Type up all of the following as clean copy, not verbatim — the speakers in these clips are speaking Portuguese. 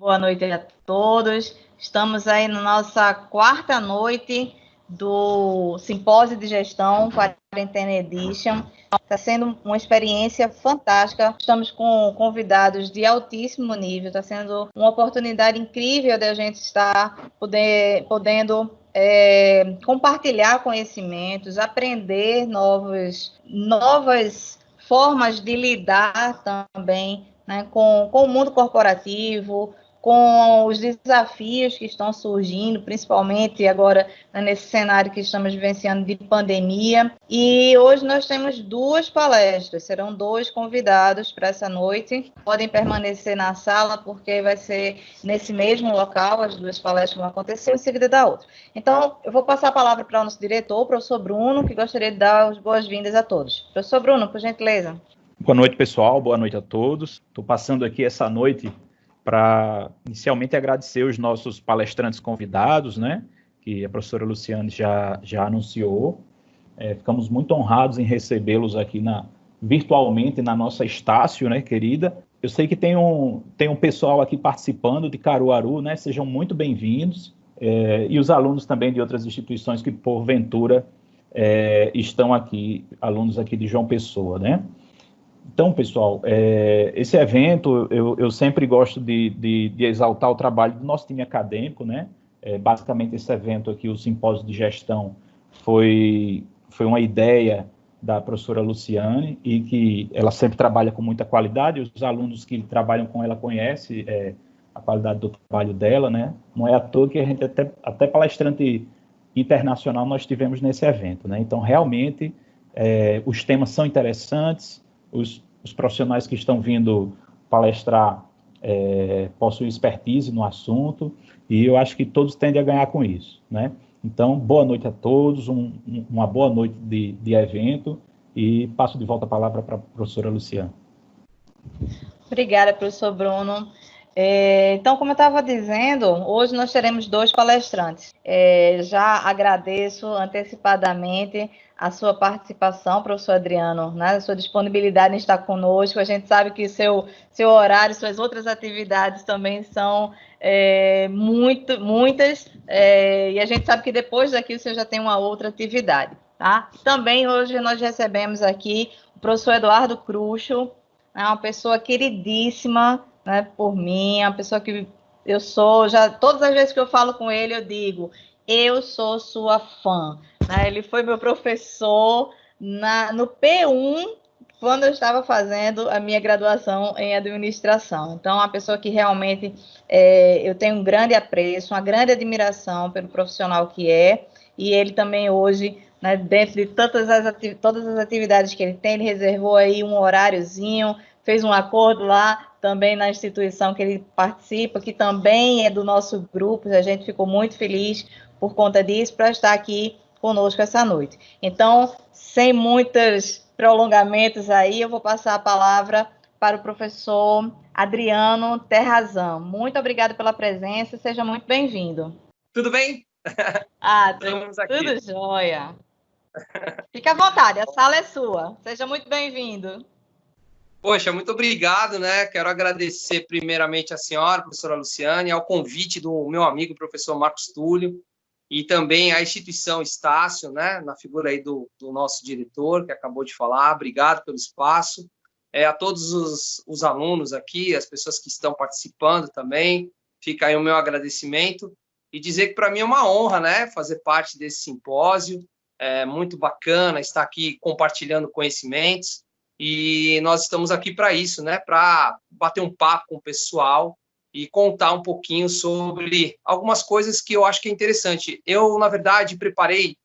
Boa noite a todos. Estamos aí na nossa quarta noite do Simpósio de Gestão Quarentena Edition. Está sendo uma experiência fantástica. Estamos com convidados de altíssimo nível. Está sendo uma oportunidade incrível de a gente estar podendo compartilhar conhecimentos, aprender novas formas de lidar também, né, com o mundo corporativo, com os desafios que estão surgindo, principalmente agora, né, nesse cenário que estamos vivenciando de pandemia. E hoje nós temos duas palestras, serão dois convidados para essa noite. Podem permanecer na sala, porque vai ser nesse mesmo local, as duas palestras vão acontecer, em seguida da outra. Então, eu vou passar a palavra para o nosso diretor, o professor Bruno, que gostaria de dar as boas-vindas a todos. Professor Bruno, por gentileza. Boa noite, pessoal. Boa noite a todos. Estou passando aqui essa noite para inicialmente agradecer os nossos palestrantes convidados, né, que a professora Luciane já anunciou. Ficamos muito honrados em recebê-los aqui virtualmente na nossa Estácio, né, querida. Eu sei que tem um pessoal aqui participando de Caruaru, né, sejam muito bem-vindos, e os alunos também de outras instituições que, porventura, estão aqui, alunos aqui de João Pessoa, né. Então, pessoal, esse evento, eu sempre gosto de exaltar o trabalho do nosso time acadêmico, né? Basicamente, esse evento aqui, o Simpósio de Gestão, foi uma ideia da professora Luciane, e que ela sempre trabalha com muita qualidade, os alunos que trabalham com ela conhecem a qualidade do trabalho dela, né? Não é à toa que a gente, até palestrante internacional, nós tivemos nesse evento, né? Então, realmente, os temas são interessantes. Os profissionais que estão vindo palestrar possuem expertise no assunto, e eu acho que todos tendem a ganhar com isso, né? Então, boa noite a todos, uma boa noite de evento, e passo de volta a palavra para a professora Luciane. Obrigada, professor Bruno. Então, como eu estava dizendo, hoje nós teremos dois palestrantes. Já agradeço antecipadamente a sua participação, professor Adriano, né, a sua disponibilidade em estar conosco. A gente sabe que seu horário, suas outras atividades também são muitas, e a gente sabe que depois daqui o senhor já tem uma outra atividade, tá? Também hoje nós recebemos aqui o professor Eduardo Cruxo, uma pessoa queridíssima, né, por mim, uma pessoa que eu sou, todas as vezes que eu falo com ele, eu digo, eu sou sua fã, né? Ele foi meu professor no P1, quando eu estava fazendo a minha graduação em administração. Então, uma pessoa que realmente eu tenho um grande apreço, uma grande admiração pelo profissional que é, e ele também hoje, né, dentro de todas as atividades que ele tem, ele reservou aí um horáriozinho, fez um acordo lá também na instituição que ele participa, que também é do nosso grupo. A gente ficou muito feliz por conta disso, para estar aqui conosco essa noite. Então, sem muitos prolongamentos aí, eu vou passar a palavra para o professor Adriano Terrazan. Muito obrigada pela presença, seja muito bem-vindo. Tudo bem? Tudo jóia. Fique à vontade, a sala é sua. Seja muito bem-vindo. Poxa, muito obrigado, né? Quero agradecer primeiramente a senhora, professora Luciane, ao convite do meu amigo, professor Marcos Túlio, e também à instituição Estácio, né? Na figura aí do nosso diretor, que acabou de falar. Obrigado pelo espaço. A todos os alunos aqui, as pessoas que estão participando também, fica aí o meu agradecimento. E dizer que para mim é uma honra, né? Fazer parte desse simpósio. É muito bacana estar aqui compartilhando conhecimentos. E nós estamos aqui para isso, né? Para bater um papo com o pessoal e contar um pouquinho sobre algumas coisas que eu acho que é interessante. Eu, na verdade, preparei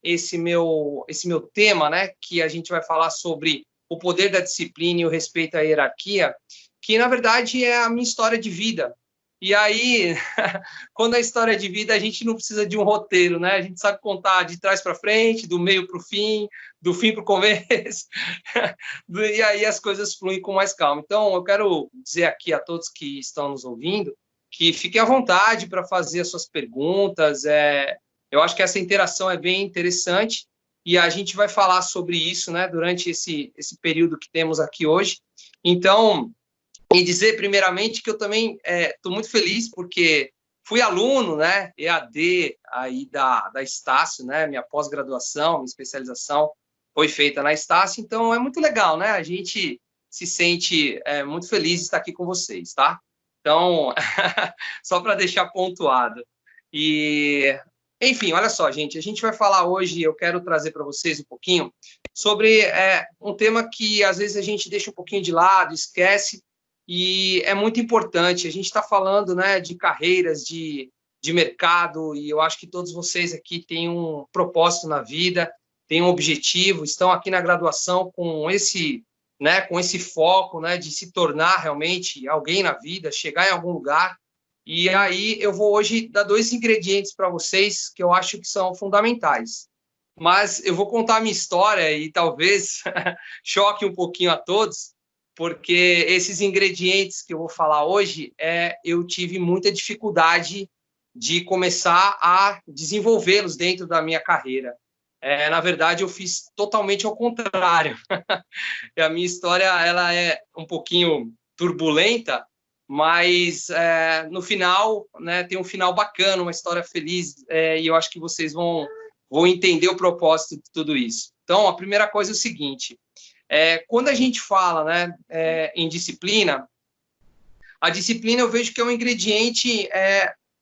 esse meu tema, né? Que a gente vai falar sobre o poder da disciplina e o respeito à hierarquia, que, na verdade, é a minha história de vida. E aí, quando a história de vida, a gente não precisa de um roteiro, né? A gente sabe contar de trás para frente, do meio para o fim, do fim para o começo, e aí as coisas fluem com mais calma. Então, eu quero dizer aqui a todos que estão nos ouvindo que fiquem à vontade para fazer as suas perguntas. Eu acho que essa interação é bem interessante, e a gente vai falar sobre isso, né, durante esse período que temos aqui hoje. Então, E dizer, primeiramente, que eu também estou muito feliz, porque fui aluno, né, EAD aí da Estácio, né, minha pós-graduação, minha especialização foi feita na Estácio, então é muito legal, né, a gente se sente muito feliz de estar aqui com vocês, tá? Então, só para deixar pontuado. E, enfim, olha só, gente, a gente vai falar hoje, eu quero trazer para vocês um pouquinho sobre um tema que às vezes a gente deixa um pouquinho de lado, esquece, e é muito importante. A gente está falando, né, de carreiras, de mercado, e eu acho que todos vocês aqui têm um propósito na vida, têm um objetivo, estão aqui na graduação com esse foco, né, de se tornar realmente alguém na vida, chegar em algum lugar. E aí eu vou hoje dar 2 ingredientes para vocês que eu acho que são fundamentais. Mas eu vou contar a minha história e talvez choque um pouquinho a todos, porque esses ingredientes que eu vou falar hoje, eu tive muita dificuldade de começar a desenvolvê-los dentro da minha carreira. Na verdade, eu fiz totalmente ao contrário. A minha história ela é um pouquinho turbulenta, mas no final, né, tem um final bacana, uma história feliz, e eu acho que vocês vão entender o propósito de tudo isso. Então, a primeira coisa é o seguinte: quando a gente fala, né, em disciplina, a disciplina eu vejo que é um ingrediente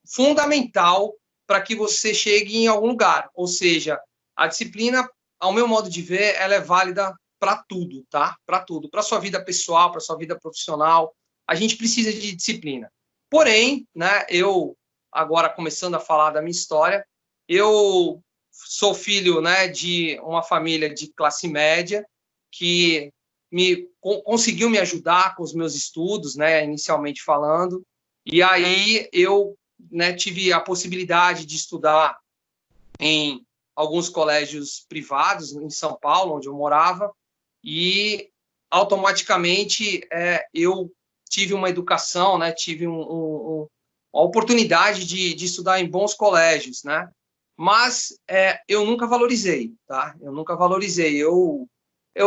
fundamental para que você chegue em algum lugar. Ou seja, a disciplina, ao meu modo de ver, ela é válida para tudo, tá? Para tudo, para sua vida pessoal, para sua vida profissional. A gente precisa de disciplina. Porém, né, eu, agora começando a falar da minha história, eu sou filho, né, de uma família de classe média, que conseguiu me ajudar com os meus estudos, né, inicialmente falando, e aí eu, né, tive a possibilidade de estudar em alguns colégios privados em São Paulo, onde eu morava, e automaticamente eu tive uma educação, né, tive uma oportunidade de estudar em bons colégios, né, mas eu nunca valorizei, tá? Eu nunca valorizei. Eu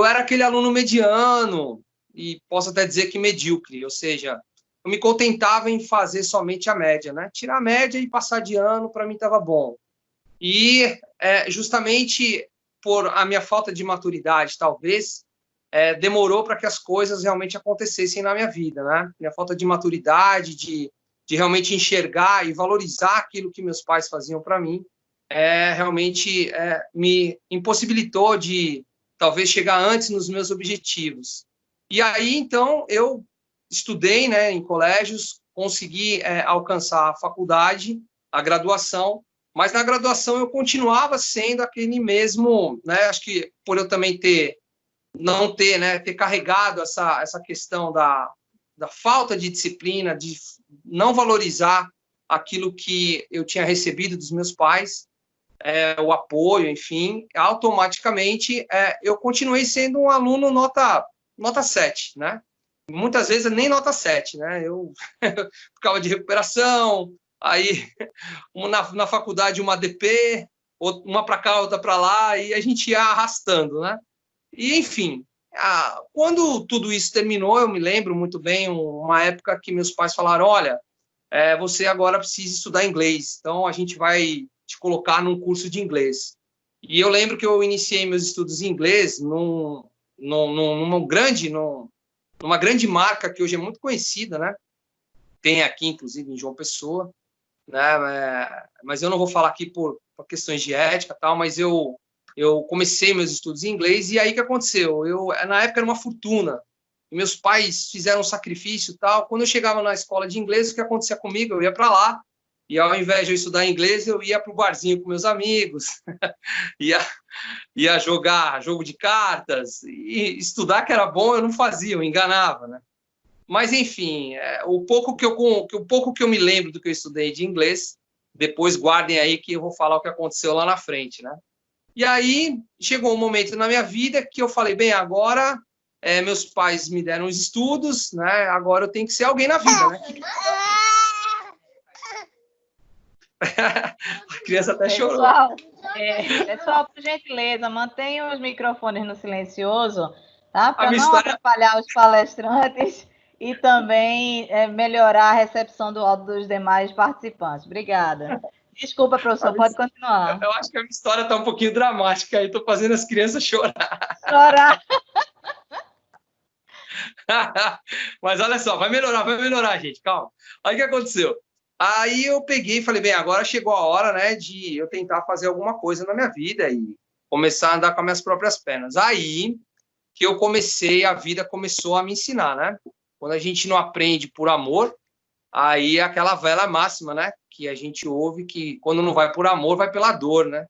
era aquele aluno mediano, e posso até dizer que medíocre, ou seja, eu me contentava em fazer somente a média, né? Tirar a média e passar de ano, para mim estava bom. E justamente por a minha falta de maturidade, talvez, demorou para que as coisas realmente acontecessem na minha vida, né? Minha falta de maturidade, de realmente enxergar e valorizar aquilo que meus pais faziam para mim, realmente me impossibilitou de talvez chegar antes nos meus objetivos. E aí, então, eu estudei, né, em colégios, consegui alcançar a faculdade, a graduação, mas na graduação eu continuava sendo aquele mesmo, né, acho que por eu também ter carregado essa questão da falta de disciplina, de não valorizar aquilo que eu tinha recebido dos meus pais, o apoio, enfim, automaticamente eu continuei sendo um aluno nota 7, né? Muitas vezes nem nota 7, né? Eu ficava de recuperação, aí na faculdade uma DP, uma para cá, outra para lá, e a gente ia arrastando, né? E, enfim, quando tudo isso terminou, eu me lembro muito bem, uma época que meus pais falaram, olha, você agora precisa estudar inglês, então a gente vai te colocar num curso de inglês. E eu lembro que eu iniciei meus estudos em inglês numa grande marca que hoje é muito conhecida, né? Tem aqui, inclusive, em João Pessoa, né? Mas eu não vou falar aqui por questões de ética, tal, mas eu comecei meus estudos em inglês, e aí o que aconteceu? Na época era uma fortuna, e meus pais fizeram um sacrifício, tal. Quando eu chegava na escola de inglês, o que acontecia comigo? Eu ia para lá, e ao invés de eu estudar inglês, eu ia para o barzinho com meus amigos, ia jogar jogo de cartas, e estudar que era bom eu não fazia, eu enganava, né? Mas, enfim, o pouco que eu me lembro do que eu estudei de inglês, depois guardem aí que eu vou falar o que aconteceu lá na frente, né? E aí chegou um momento na minha vida que eu falei, bem, agora meus pais me deram os estudos, né? Agora eu tenho que ser alguém na vida, né? A criança até chorou. Pessoal, por gentileza, mantenham os microfones no silencioso, tá? Para não atrapalhar os palestrantes e também melhorar a recepção do áudio dos demais participantes. Obrigada. Desculpa, professor, pode continuar. Eu acho que a minha história está um pouquinho dramática aí, estou fazendo as crianças chorar. Chorar. Mas olha só, vai melhorar, gente, calma. Aí o que aconteceu? Aí eu peguei e falei, bem, agora chegou a hora, né, de eu tentar fazer alguma coisa na minha vida e começar a andar com as minhas próprias pernas. Aí que eu comecei, a vida começou a me ensinar, né? Quando a gente não aprende por amor, aí é aquela velha máxima, né, que a gente ouve que quando não vai por amor, vai pela dor, né?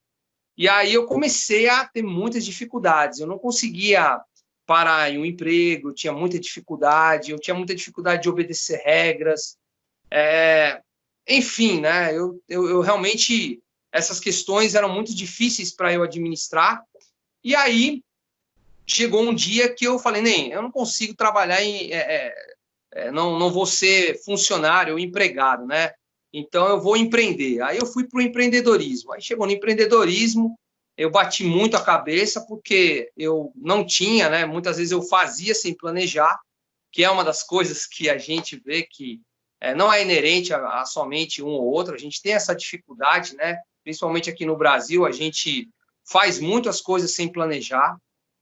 E aí eu comecei a ter muitas dificuldades. Eu não conseguia parar em um emprego, eu tinha muita dificuldade de obedecer regras. Enfim, né? Eu realmente, essas questões eram muito difíceis para eu administrar. E aí chegou um dia que eu falei, nem, eu não consigo trabalhar não vou ser funcionário ou empregado, né? Então eu vou empreender. Aí eu fui para o empreendedorismo. Aí chegou no empreendedorismo, eu bati muito a cabeça porque eu não tinha, né? Muitas vezes eu fazia sem planejar, que é uma das coisas que a gente vê que não é inerente a somente um ou outro. A gente tem essa dificuldade, né? Principalmente aqui no Brasil, a gente faz muitas coisas sem planejar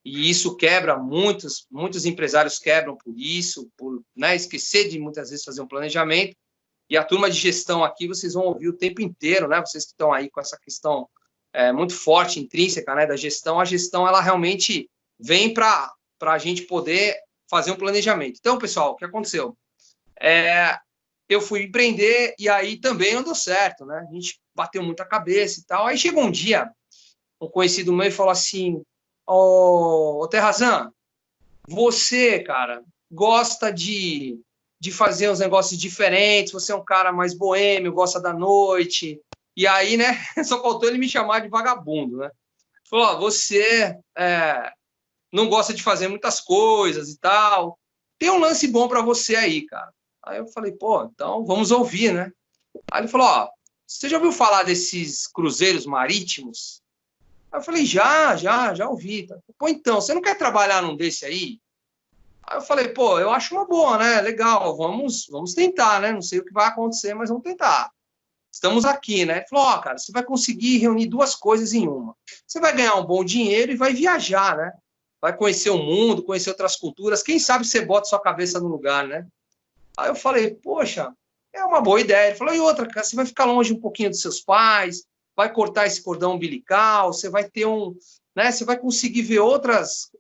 e isso quebra muitos empresários quebram por isso, por, né, esquecer de muitas vezes fazer um planejamento. E a turma de gestão aqui, vocês vão ouvir o tempo inteiro, né? Vocês que estão aí com essa questão muito forte, intrínseca, né, da gestão. A gestão, ela realmente vem para a gente poder fazer um planejamento. Então, pessoal, o que aconteceu? Eu fui empreender e aí também não deu certo, né? A gente bateu muita cabeça e tal. Aí chegou um dia, um conhecido meu falou assim, ô Terrazan, você, cara, gosta de fazer uns negócios diferentes, você é um cara mais boêmio, gosta da noite. E aí, né, só faltou ele me chamar de vagabundo, né? Falou, você não gosta de fazer muitas coisas e tal. Tem um lance bom para você aí, cara. Aí eu falei, pô, então vamos ouvir, né? Aí ele falou, você já ouviu falar desses cruzeiros marítimos? Aí eu falei, já ouvi. Pô, então, você não quer trabalhar num desse aí? Aí eu falei, pô, eu acho uma boa, né? Legal, vamos tentar, né? Não sei o que vai acontecer, mas vamos tentar. Estamos aqui, né? Ele falou, cara, você vai conseguir reunir duas coisas em uma. Você vai ganhar um bom dinheiro e vai viajar, né? Vai conhecer o mundo, conhecer outras culturas. Quem sabe você bota sua cabeça no lugar, né? Aí eu falei, poxa, é uma boa ideia. Ele falou, e outra, cara, você vai ficar longe um pouquinho dos seus pais, vai cortar esse cordão umbilical, você vai ter né? Você vai conseguir ver outros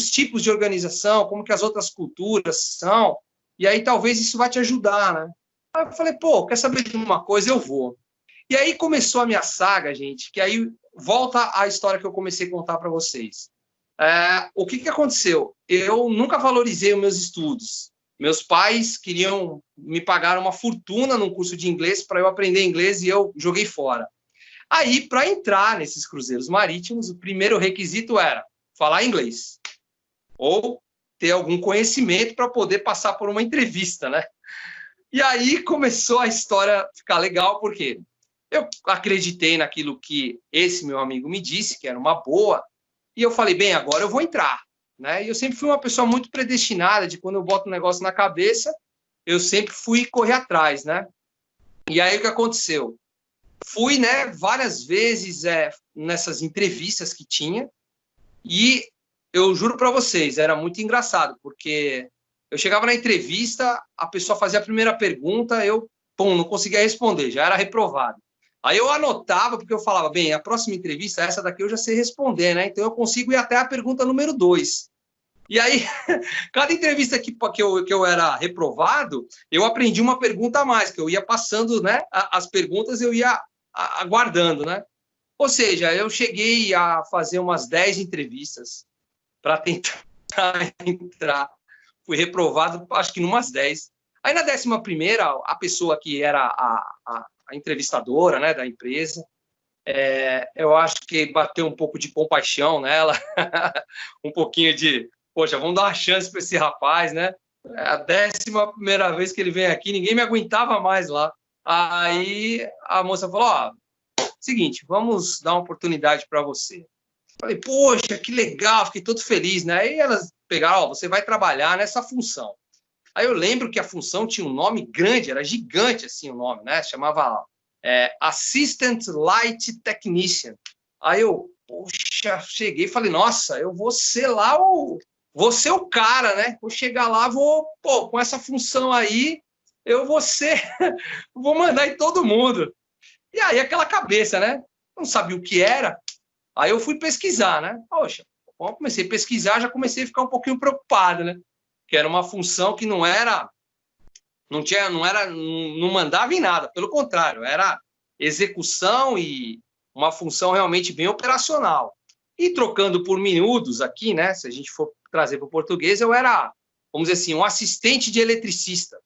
tipos de organização, como que as outras culturas são, e aí talvez isso vai te ajudar, né? Aí eu falei, pô, quer saber de uma coisa? Eu vou. E aí começou a minha saga, gente, que aí volta a história que eu comecei a contar para vocês. O que aconteceu? Eu nunca valorizei os meus estudos. Meus pais queriam me pagar uma fortuna num curso de inglês para eu aprender inglês e eu joguei fora. Aí, para entrar nesses cruzeiros marítimos, o primeiro requisito era falar inglês ou ter algum conhecimento para poder passar por uma entrevista, né? E aí começou a história a ficar legal, porque eu acreditei naquilo que esse meu amigo me disse, que era uma boa, e eu falei, bem, agora eu vou entrar, né? E eu sempre fui uma pessoa muito predestinada, de quando eu boto um negócio na cabeça, eu sempre fui correr atrás, né? E aí o que aconteceu? Fui, né, várias vezes nessas entrevistas que tinha, e eu juro para vocês, era muito engraçado, porque eu chegava na entrevista, a pessoa fazia a primeira pergunta, eu, não conseguia responder, já era reprovado. Aí eu anotava, porque eu falava, bem, a próxima entrevista, essa daqui eu já sei responder, né? Então eu consigo ir até a pergunta número 2. E aí, cada entrevista que eu era reprovado, eu aprendi uma pergunta a mais, que eu ia passando, né? As perguntas eu ia aguardando, né? Ou seja, eu cheguei a fazer umas 10 entrevistas para tentar entrar. Fui reprovado, acho que numas 10. Aí, na 11ª, a pessoa que era a entrevistadora, né, da empresa, eu acho que bateu um pouco de compaixão nela, um pouquinho de, poxa, vamos dar uma chance para esse rapaz, né? É a 11ª vez que ele vem aqui, ninguém me aguentava mais lá. Aí a moça falou, seguinte, vamos dar uma oportunidade para você. Falei, poxa, que legal, fiquei todo feliz, né? Aí elas pegaram, você vai trabalhar nessa função. Aí eu lembro que a função tinha um nome grande, era gigante assim o nome, né? Chamava Assistant Light Technician. Aí eu, poxa, cheguei e falei, nossa, eu vou ser lá vou ser o cara, né? Vou chegar lá, com essa função aí, eu vou mandar em todo mundo. E aí aquela cabeça, né? Não sabia o que era. Aí eu fui pesquisar, né? Poxa, bom, comecei a pesquisar, já comecei a ficar um pouquinho preocupado, né? Que era uma função que não mandava em nada, pelo contrário, era execução e uma função realmente bem operacional. E trocando por miúdos aqui, né? Se a gente for trazer para o português, eu era, vamos dizer assim, um assistente de eletricista.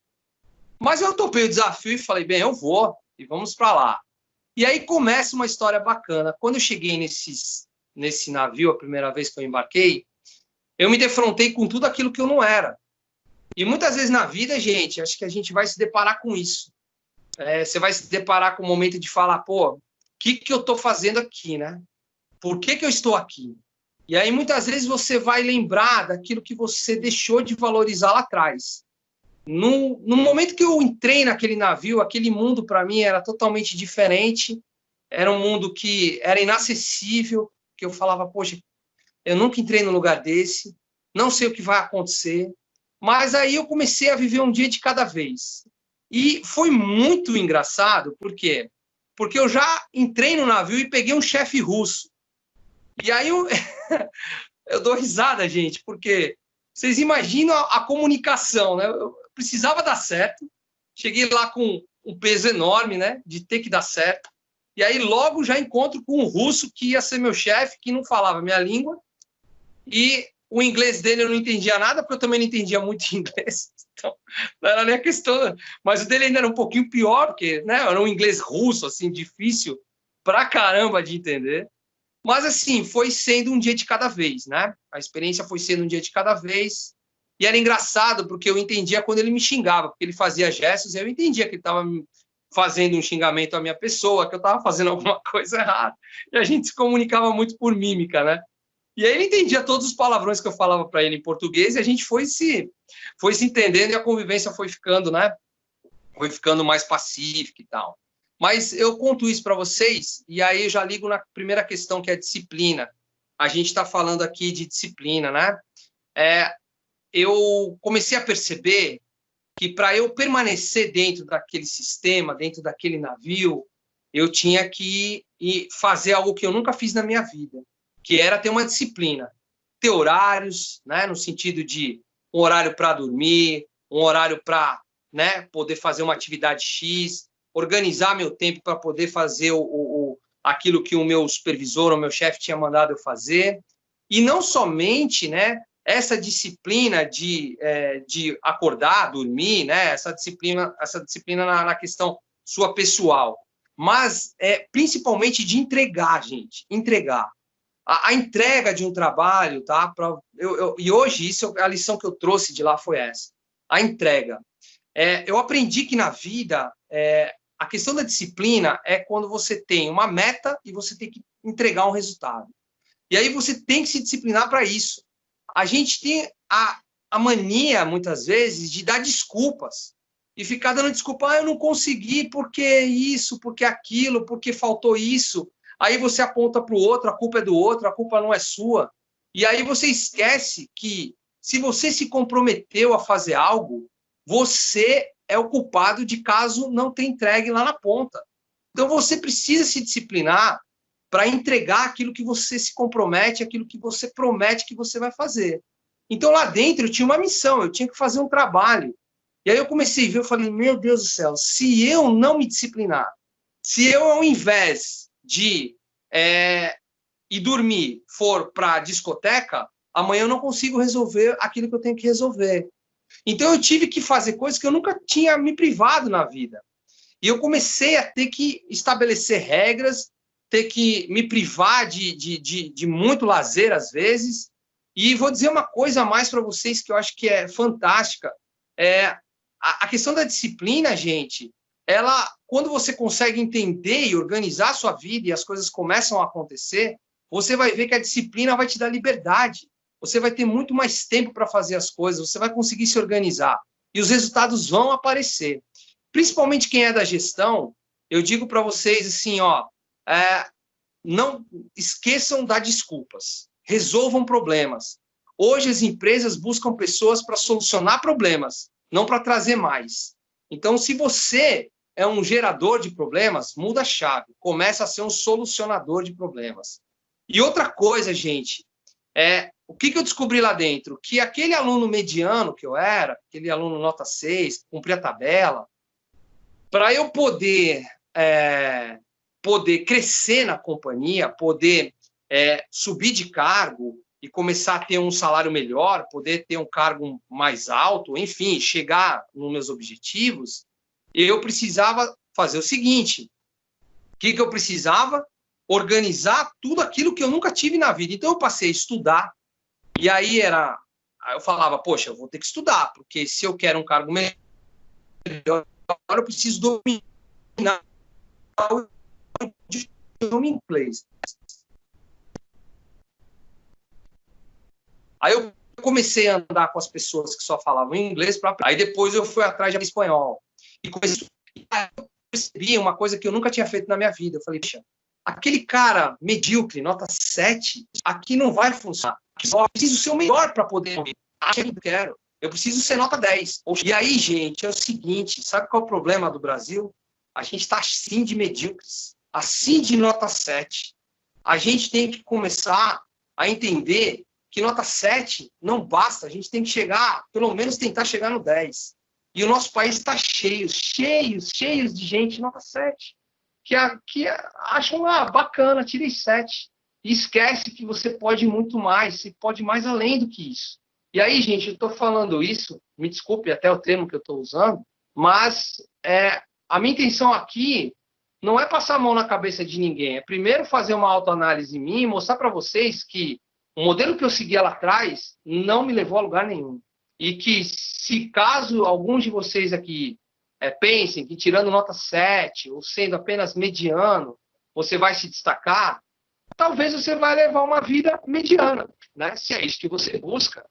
Mas eu topei o desafio e falei, bem, eu vou e vamos para lá. E aí começa uma história bacana. Quando eu cheguei nesse navio, a primeira vez que eu embarquei, eu me defrontei com tudo aquilo que eu não era. E muitas vezes na vida, gente, acho que a gente vai se deparar com isso. Você vai se deparar com o momento de falar, pô, o que eu estou fazendo aqui, né? Por que eu estou aqui? E aí muitas vezes você vai lembrar daquilo que você deixou de valorizar lá atrás. No momento que eu entrei naquele navio, aquele mundo para mim era totalmente diferente, era um mundo que era inacessível, que eu falava, poxa, eu nunca entrei num lugar desse, não sei o que vai acontecer, mas aí eu comecei a viver um dia de cada vez. E foi muito engraçado, por quê? Porque eu já entrei no navio e peguei um chefe russo. E aí eu dou risada, gente, porque vocês imaginam a comunicação, né? Eu precisava dar certo, cheguei lá com um peso enorme, né? De ter que dar certo. E aí logo já encontro com um russo que ia ser meu chefe, que não falava a minha língua. E o inglês dele eu não entendia nada, porque eu também não entendia muito inglês. Então, não era nem a questão. Mas o dele ainda era um pouquinho pior, porque, né, era um inglês russo, assim, difícil pra caramba de entender. Mas, assim, foi sendo um dia de cada vez, né? A experiência foi sendo um dia de cada vez. E era engraçado, porque eu entendia quando ele me xingava, porque ele fazia gestos, e eu entendia que ele estava fazendo um xingamento à minha pessoa, que eu estava fazendo alguma coisa errada. E a gente se comunicava muito por mímica, né? E aí ele entendia todos os palavrões que eu falava para ele em português, e a gente foi se entendendo, e a convivência foi ficando, né? Foi ficando mais pacífica e tal. Mas eu conto isso para vocês, e aí eu já ligo na primeira questão, que é a disciplina. A gente está falando aqui de disciplina, né? Eu comecei a perceber que para eu permanecer dentro daquele sistema, dentro daquele navio, eu tinha que fazer algo que eu nunca fiz na minha vida, que era ter uma disciplina. Ter horários, né? No sentido de um horário para dormir, um horário para, né, poder fazer uma atividade X, organizar meu tempo para poder fazer aquilo que o meu supervisor, o meu chefe tinha mandado eu fazer. E não somente, né, essa disciplina de acordar, dormir, né, essa disciplina na questão sua pessoal, mas principalmente de entregar, gente, entregar. A entrega de um trabalho, tá? E hoje, a lição que eu trouxe de lá foi essa, a entrega. Eu aprendi que na vida, a questão da disciplina é quando você tem uma meta e você tem que entregar um resultado. E aí você tem que se disciplinar para isso. A gente tem a mania, muitas vezes, de dar desculpas. E ficar dando desculpa, eu não consegui, porque isso, porque aquilo, porque faltou isso. Aí você aponta para o outro, a culpa é do outro, a culpa não é sua. E aí você esquece que, se você se comprometeu a fazer algo, você é o culpado de caso não tenha entregue lá na ponta. Então você precisa se disciplinar para entregar aquilo que você se compromete, aquilo que você promete que você vai fazer. Então lá dentro eu tinha uma missão, eu tinha que fazer um trabalho. E aí eu comecei a ver, eu falei, meu Deus do céu, se eu não me disciplinar, se eu, ao invés de ir dormir, for para a discoteca, amanhã eu não consigo resolver aquilo que eu tenho que resolver. Então eu tive que fazer coisas que eu nunca tinha me privado na vida. E eu comecei a ter que estabelecer regras, ter que me privar de muito lazer às vezes. E vou dizer uma coisa a mais para vocês que eu acho que é fantástica. A questão da disciplina, gente, ela, quando você consegue entender e organizar a sua vida e as coisas começam a acontecer, você vai ver que a disciplina vai te dar liberdade. Você vai ter muito mais tempo para fazer as coisas, você vai conseguir se organizar. e os resultados vão aparecer. Principalmente quem é da gestão, eu digo para vocês assim, ó, não esqueçam das desculpas, resolvam problemas. Hoje as empresas buscam pessoas para solucionar problemas, não para trazer mais. Então, se você é um gerador de problemas, muda a chave, começa a ser um solucionador de problemas. E outra coisa, gente, o que eu descobri lá dentro? Que aquele aluno mediano que eu era, aquele aluno nota 6, cumpria a tabela, para eu poder crescer na companhia, poder subir de cargo e começar a ter um salário melhor, poder ter um cargo mais alto, enfim, chegar nos meus objetivos, eu precisava fazer o seguinte: o que eu precisava? Organizar tudo aquilo que eu nunca tive na vida. Então, eu passei a estudar, e aí eu falava, poxa, eu vou ter que estudar, porque se eu quero um cargo melhor, eu preciso dominar o idioma inglês. Aí eu comecei a andar com as pessoas que só falavam inglês, aí depois eu fui atrás de espanhol. E eu percebi uma coisa que eu nunca tinha feito na minha vida. Eu falei, puxa, aquele cara medíocre, nota 7, aqui não vai funcionar. Eu preciso ser o melhor para poder ouvir. Eu preciso ser nota 10. E aí, gente, é o seguinte, sabe qual é o problema do Brasil? A gente está assim de medíocres, assim de nota 7. A gente tem que começar a entender que nota 7 não basta, a gente tem que chegar, pelo menos tentar chegar no 10. E o nosso país está cheio de gente nota 7, que acham, bacana, tirei 7. E esquece que você pode muito mais, você pode mais além do que isso. E aí, gente, eu estou falando isso, me desculpe até o termo que eu estou usando, mas a minha intenção aqui não é passar a mão na cabeça de ninguém, é primeiro fazer uma autoanálise em mim e mostrar para vocês que o modelo que eu seguia lá atrás não me levou a lugar nenhum. E que, se caso alguns de vocês aqui pensem que tirando nota 7 ou sendo apenas mediano, você vai se destacar, talvez você vai levar uma vida mediana, né? Se é isso que você busca,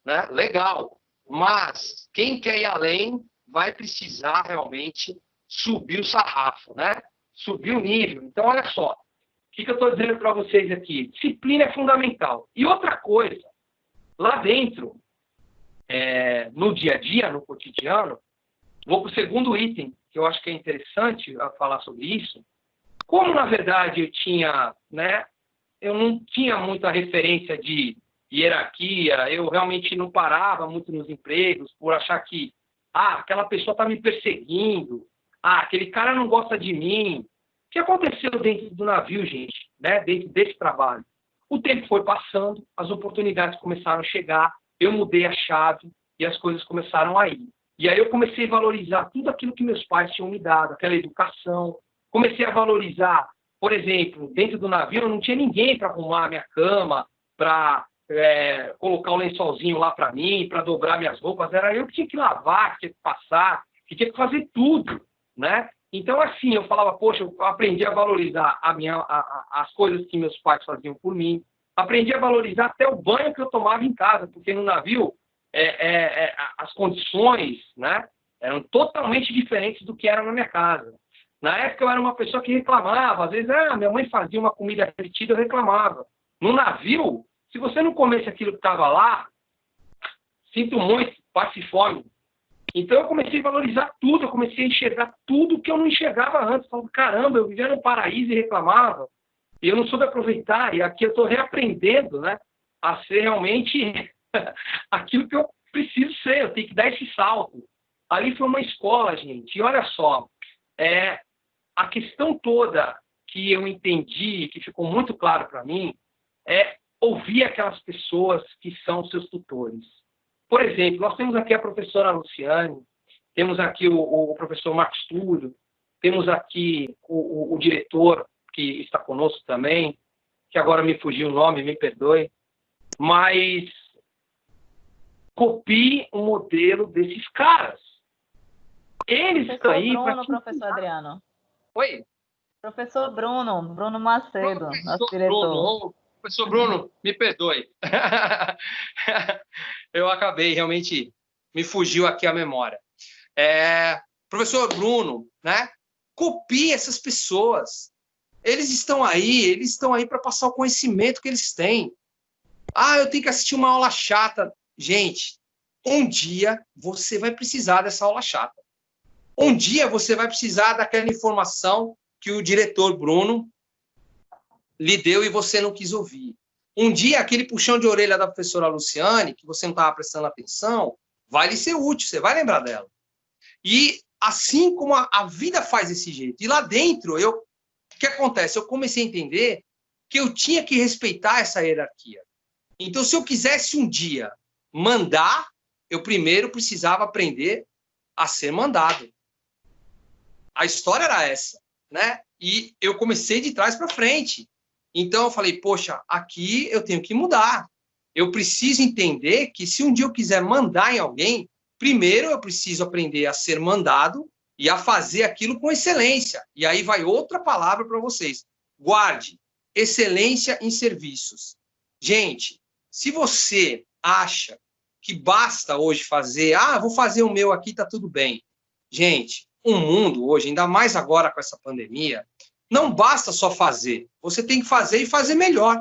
né? Legal. Mas quem quer ir além vai precisar realmente subir o sarrafo, né? Subir o nível. Então, olha só. O que eu estou dizendo para vocês aqui? Disciplina é fundamental. E outra coisa, lá dentro, no dia a dia, no cotidiano, vou para o segundo item, que eu acho que é interessante falar sobre isso. Como, na verdade, eu não tinha muita referência de hierarquia, eu realmente não parava muito nos empregos por achar que, aquela pessoa está me perseguindo, aquele cara não gosta de mim. O que aconteceu dentro do navio, gente, né? Dentro desse trabalho? O tempo foi passando, as oportunidades começaram a chegar, eu mudei a chave e as coisas começaram a ir. E aí eu comecei a valorizar tudo aquilo que meus pais tinham me dado, aquela educação. Comecei a valorizar, por exemplo, dentro do navio eu não tinha ninguém para arrumar a minha cama, para colocar um lençolzinho lá para mim, para dobrar minhas roupas. Era eu que tinha que lavar, que tinha que passar, que tinha que fazer tudo, né? Então, assim, eu falava, poxa, eu aprendi a valorizar as coisas que meus pais faziam por mim. Aprendi a valorizar até o banho que eu tomava em casa, porque no navio as condições, né, eram totalmente diferentes do que era na minha casa. Na época, eu era uma pessoa que reclamava. Às vezes, minha mãe fazia uma comida repetida, eu reclamava. No navio, se você não comesse aquilo que estava lá, sinto muito, passe fome. Então, eu comecei a valorizar tudo, eu comecei a enxergar tudo que eu não enxergava antes. Falei, caramba, eu vivia no paraíso e reclamava, e eu não soube aproveitar, e aqui eu estou reaprendendo, né, a ser realmente aquilo que eu preciso ser, eu tenho que dar esse salto. Ali foi uma escola, gente, e olha só, a questão toda que eu entendi, que ficou muito claro para mim, é ouvir aquelas pessoas que são seus tutores. Por exemplo, nós temos aqui a professora Luciane, temos aqui o professor Marcos Túlio, temos aqui o diretor, que está conosco também, que agora me fugiu o nome, me perdoe, mas copie o modelo desses caras. Eles estão aí... Professor Adriano. Oi? Professor Bruno Macedo, nosso diretor. Professor Bruno, me perdoe. Eu acabei realmente Me fugiu aqui a memória. Professor Bruno, né? Copie essas pessoas. Eles estão aí para passar o conhecimento que eles têm. Eu tenho que assistir uma aula chata. Gente, um dia você vai precisar dessa aula chata. Um dia você vai precisar daquela informação que o diretor Bruno lhe deu e você não quis ouvir. Um dia, aquele puxão de orelha da professora Luciane, que você não estava prestando atenção, vai lhe ser útil, você vai lembrar dela. E assim como a vida faz desse jeito. E lá dentro, o que acontece? Eu comecei a entender que eu tinha que respeitar essa hierarquia. Então, se eu quisesse um dia mandar, eu primeiro precisava aprender a ser mandado. A história era essa, né? E eu comecei de trás para frente. Então, eu falei, poxa, aqui eu tenho que mudar. Eu preciso entender que se um dia eu quiser mandar em alguém, primeiro eu preciso aprender a ser mandado e a fazer aquilo com excelência. E aí vai outra palavra para vocês. Guarde, excelência em serviços. Gente, se você acha que basta hoje fazer, vou fazer o meu aqui, tá tudo bem. Gente, o mundo hoje, ainda mais agora com essa pandemia, não basta só fazer. Você tem que fazer e fazer melhor.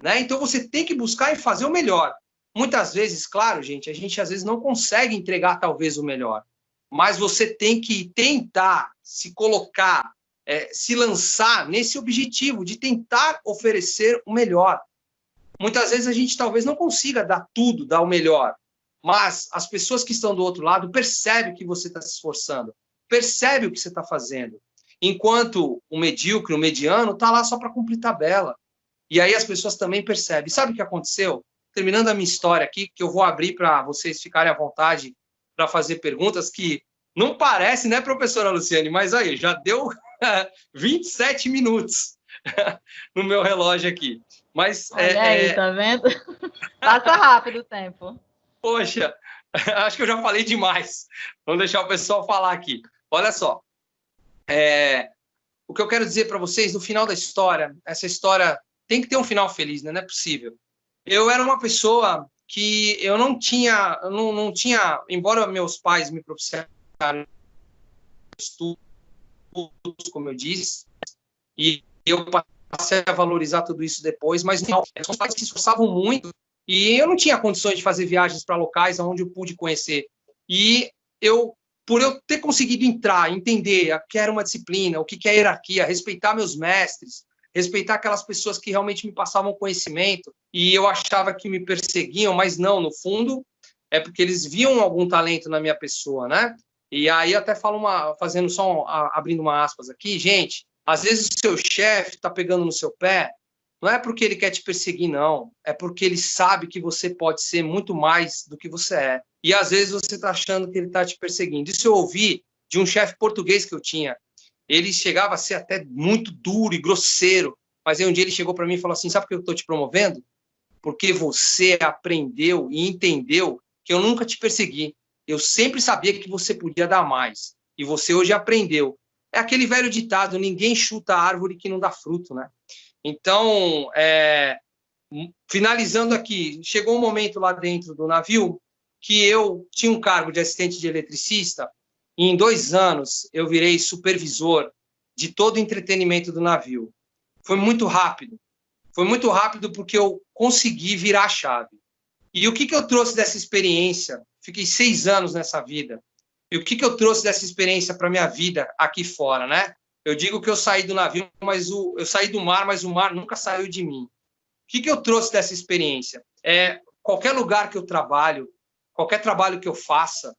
Né? Então, você tem que buscar e fazer o melhor. Muitas vezes, claro, gente, a gente às vezes não consegue entregar talvez o melhor, mas você tem que tentar se colocar, se lançar nesse objetivo de tentar oferecer o melhor. Muitas vezes a gente talvez não consiga dar tudo, dar o melhor, mas as pessoas que estão do outro lado percebem que você está se esforçando, percebem o que você está fazendo, enquanto o medíocre, o mediano, está lá só para cumprir tabela. E aí as pessoas também percebem. Sabe o que aconteceu? Terminando a minha história aqui, que eu vou abrir para vocês ficarem à vontade para fazer perguntas, que não parece, né, professora Luciane? Mas aí, já deu 27 minutos no meu relógio aqui. Mas, olha aí, tá vendo? Passa rápido o tempo. Poxa, acho que eu já falei demais. Vamos deixar o pessoal falar aqui. Olha só. O que eu quero dizer para vocês, no final da história, essa história tem que ter um final feliz, né? Não é possível. Eu era uma pessoa que eu não tinha, embora meus pais me propiciaram estudos, como eu disse, e eu passei a valorizar tudo isso depois, mas não, meus pais se esforçavam muito e eu não tinha condições de fazer viagens para locais onde eu pude conhecer. E por eu ter conseguido entender o que era uma disciplina, o que é hierarquia, respeitar meus mestres, respeitar aquelas pessoas que realmente me passavam conhecimento, e eu achava que me perseguiam, mas não, no fundo, é porque eles viam algum talento na minha pessoa, né? E aí eu até falo abrindo uma aspas aqui, gente, às vezes o seu chefe está pegando no seu pé, não é porque ele quer te perseguir, não, é porque ele sabe que você pode ser muito mais do que você é. E às vezes você está achando que ele está te perseguindo. Isso eu ouvi de um chefe português que eu tinha. Ele chegava a ser até muito duro e grosseiro, mas aí um dia ele chegou para mim e falou assim, sabe por que eu estou te promovendo? Porque você aprendeu e entendeu que eu nunca te persegui. Eu sempre sabia que você podia dar mais. E você hoje aprendeu. É aquele velho ditado, ninguém chuta a árvore que não dá fruto, né? Então, finalizando aqui, chegou um momento lá dentro do navio que eu tinha um cargo de assistente de eletricista e em 2 anos eu virei supervisor de todo o entretenimento do navio. Foi muito rápido porque eu consegui virar a chave. E o que eu trouxe dessa experiência? Fiquei 6 anos nessa vida. E o que eu trouxe dessa experiência para a minha vida aqui fora, né? Eu digo que eu saí do navio, eu saí do mar, mas o mar nunca saiu de mim. O que eu trouxe dessa experiência? Qualquer lugar que eu trabalho, qualquer trabalho que eu faça,